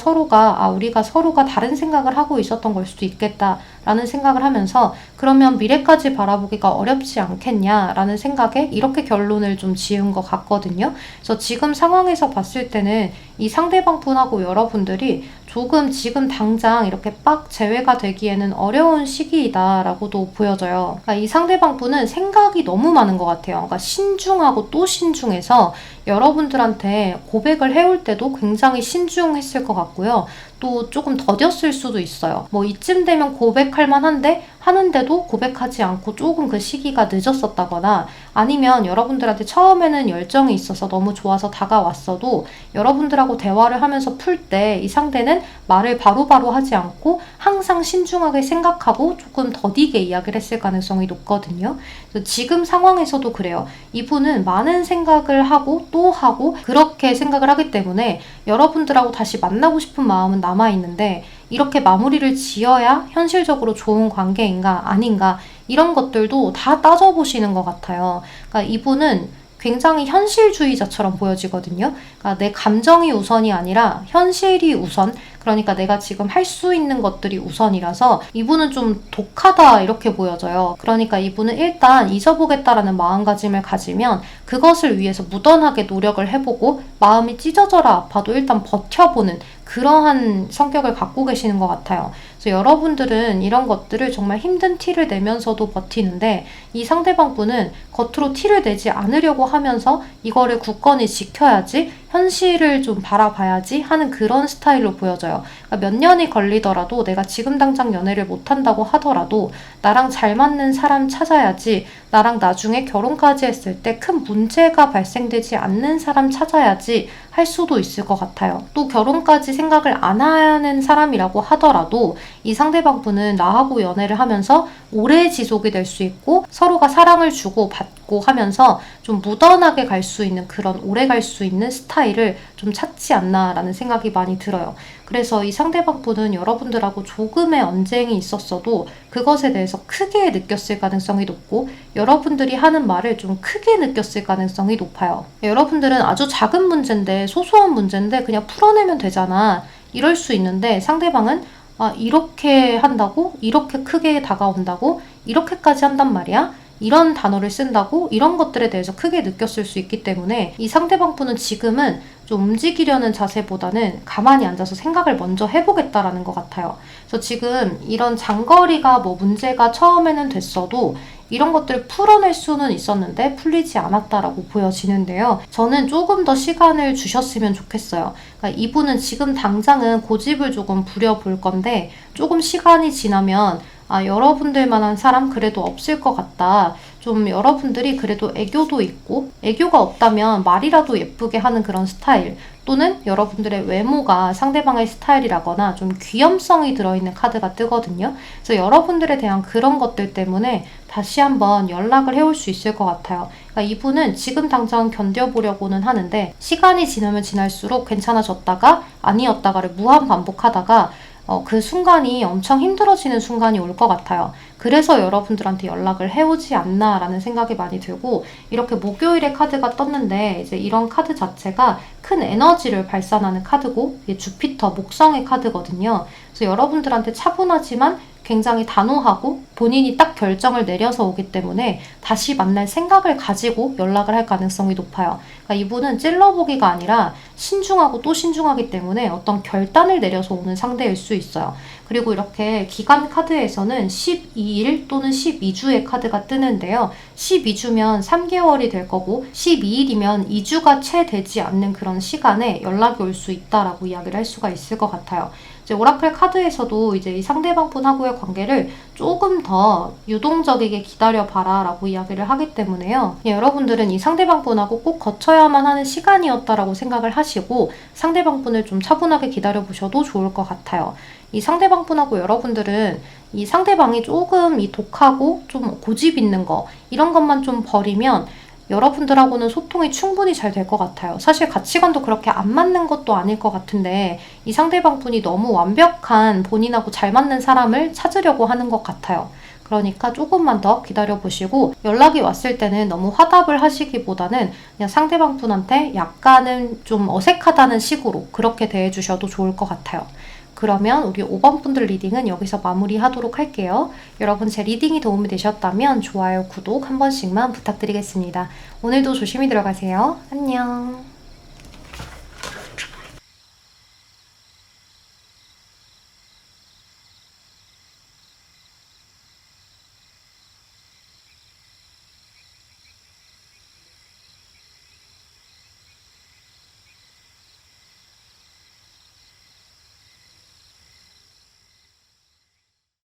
우리가 서로가 다른 생각을 하고 있었던 걸 수도 있겠다라는 생각을 하면서 그러면 미래까지 바라보기가 어렵지 않겠냐라는 생각에 이렇게 결론을 좀 지은 것 같거든요. 그래서 지금 상황에서 봤을 때는 이 상대방 분하고 여러분들이 조금 지금 당장 이렇게 빡 재회가 되기에는 어려운 시기이다라고도 보여져요. 그러니까 이 상대방 분은 생각이 너무 많은 것 같아요. 그러니까 신중하고 또 신중해서 여러분들한테 고백을 해올 때도 굉장히 신중했을 것 같고요. 또 조금 더뎠을 수도 있어요. 뭐 이쯤 되면 고백할 만한데 하는데도 고백하지 않고 조금 그 시기가 늦었었다거나, 아니면 여러분들한테 처음에는 열정이 있어서 너무 좋아서 다가왔어도 여러분들하고 대화를 하면서 풀 때 이 상대는 말을 바로바로 하지 않고 항상 신중하게 생각하고 조금 더디게 이야기를 했을 가능성이 높거든요. 그래서 지금 상황에서도 그래요. 이분은 많은 생각을 하고 또 하고 그렇게 생각을 하기 때문에 여러분들하고 다시 만나고 싶은 마음은 남아있는데, 이렇게 마무리를 지어야 현실적으로 좋은 관계인가 아닌가, 이런 것들도 다 따져보시는 것 같아요. 그러니까 이분은 굉장히 현실주의자처럼 보여지거든요. 그러니까 내 감정이 우선이 아니라 현실이 우선, 그러니까 내가 지금 할 수 있는 것들이 우선이라서 이분은 좀 독하다, 이렇게 보여져요. 그러니까 이분은 일단 잊어보겠다라는 마음가짐을 가지면 그것을 위해서 무던하게 노력을 해보고 마음이 찢어져라 아파도 일단 버텨보는 그러한 성격을 갖고 계시는 것 같아요. 그래서 여러분들은 이런 것들을 정말 힘든 티를 내면서도 버티는데, 이 상대방 분은 겉으로 티를 내지 않으려고 하면서 이거를 굳건히 지켜야지, 현실을 좀 바라봐야지 하는 그런 스타일로 보여져요. 그러니까 몇 년이 걸리더라도 내가 지금 당장 연애를 못한다고 하더라도 나랑 잘 맞는 사람 찾아야지, 나랑 나중에 결혼까지 했을 때 큰 문제가 발생되지 않는 사람 찾아야지 할 수도 있을 것 같아요. 또 결혼까지 생각을 안 하는 사람이라고 하더라도 이 상대방 분은 나하고 연애를 하면서 오래 지속이 될 수 있고 서로가 사랑을 주고 받고 하면서 좀 무던하게 갈 수 있는, 그런 오래 갈 수 있는 스타일을 좀 찾지 않나라는 생각이 많이 들어요. 그래서 이 상대방 분은 여러분들하고 조금의 언쟁이 있었어도 그것에 대해서 크게 느꼈을 가능성이 높고, 여러분들이 하는 말을 좀 크게 느꼈을 가능성이 높아요. 여러분들은 아주 작은 문제인데, 소소한 문제인데 그냥 풀어내면 되잖아, 이럴 수 있는데 상대방은 이렇게 한다고? 이렇게 크게 다가온다고? 이렇게까지 한단 말이야? 이런 단어를 쓴다고? 이런 것들에 대해서 크게 느꼈을 수 있기 때문에 이 상대방 분은 지금은 좀 움직이려는 자세보다는 가만히 앉아서 생각을 먼저 해보겠다라는 것 같아요. 그래서 지금 이런 장거리가 뭐 문제가 처음에는 됐어도 이런 것들을 풀어낼 수는 있었는데 풀리지 않았다라고 보여지는데요. 저는 조금 더 시간을 주셨으면 좋겠어요. 그러니까 이분은 지금 당장은 고집을 조금 부려볼 건데 조금 시간이 지나면 여러분들만한 사람 그래도 없을 것 같다. 좀 여러분들이 그래도 애교도 있고, 애교가 없다면 말이라도 예쁘게 하는 그런 스타일, 또는 여러분들의 외모가 상대방의 스타일이라거나 좀 귀염성이 들어있는 카드가 뜨거든요. 그래서 여러분들에 대한 그런 것들 때문에 다시 한번 연락을 해올 수 있을 것 같아요. 그러니까 이분은 지금 당장 견뎌보려고는 하는데 시간이 지나면 지날수록 괜찮아졌다가 아니었다가를 무한 반복하다가 그 순간이 엄청 힘들어지는 순간이 올 것 같아요. 그래서 여러분들한테 연락을 해오지 않나라는 생각이 많이 들고, 이렇게 목요일에 카드가 떴는데 이제 이런 카드 자체가 큰 에너지를 발산하는 카드고, 이게 주피터 목성의 카드거든요. 그래서 여러분들한테 차분하지만 굉장히 단호하고 본인이 딱 결정을 내려서 오기 때문에 다시 만날 생각을 가지고 연락을 할 가능성이 높아요. 그러니까 이분은 찔러보기가 아니라 신중하고 또 신중하기 때문에 어떤 결단을 내려서 오는 상대일 수 있어요. 그리고 이렇게 기간 카드에서는 12일 또는 12주의 카드가 뜨는데요. 12주면 3개월이 될 거고 12일이면 2주가 채 되지 않는 그런 시간에 연락이 올 수 있다라고 이야기를 할 수가 있을 것 같아요. 이제 오라클 카드에서도 이제 이 상대방 분하고의 관계를 조금 더 유동적이게 기다려봐라 라고 이야기를 하기 때문에요. 여러분들은 이 상대방 분하고 꼭 거쳐야만 하는 시간이었다라고 생각을 하시고 상대방 분을 좀 차분하게 기다려보셔도 좋을 것 같아요. 이 상대방 분하고 여러분들은 이 상대방이 조금 이 독하고 좀 고집 있는 거, 이런 것만 좀 버리면 여러분들하고는 소통이 충분히 잘 될 것 같아요. 사실 가치관도 그렇게 안 맞는 것도 아닐 것 같은데 이 상대방 분이 너무 완벽한 본인하고 잘 맞는 사람을 찾으려고 하는 것 같아요. 그러니까 조금만 더 기다려보시고 연락이 왔을 때는 너무 화답을 하시기보다는 그냥 상대방 분한테 약간은 좀 어색하다는 식으로 그렇게 대해주셔도 좋을 것 같아요. 그러면 우리 5번 분들 리딩은 여기서 마무리하도록 할게요. 여러분 제 리딩이 도움이 되셨다면 좋아요, 구독 한 번씩만 부탁드리겠습니다. 오늘도 조심히 들어가세요. 안녕.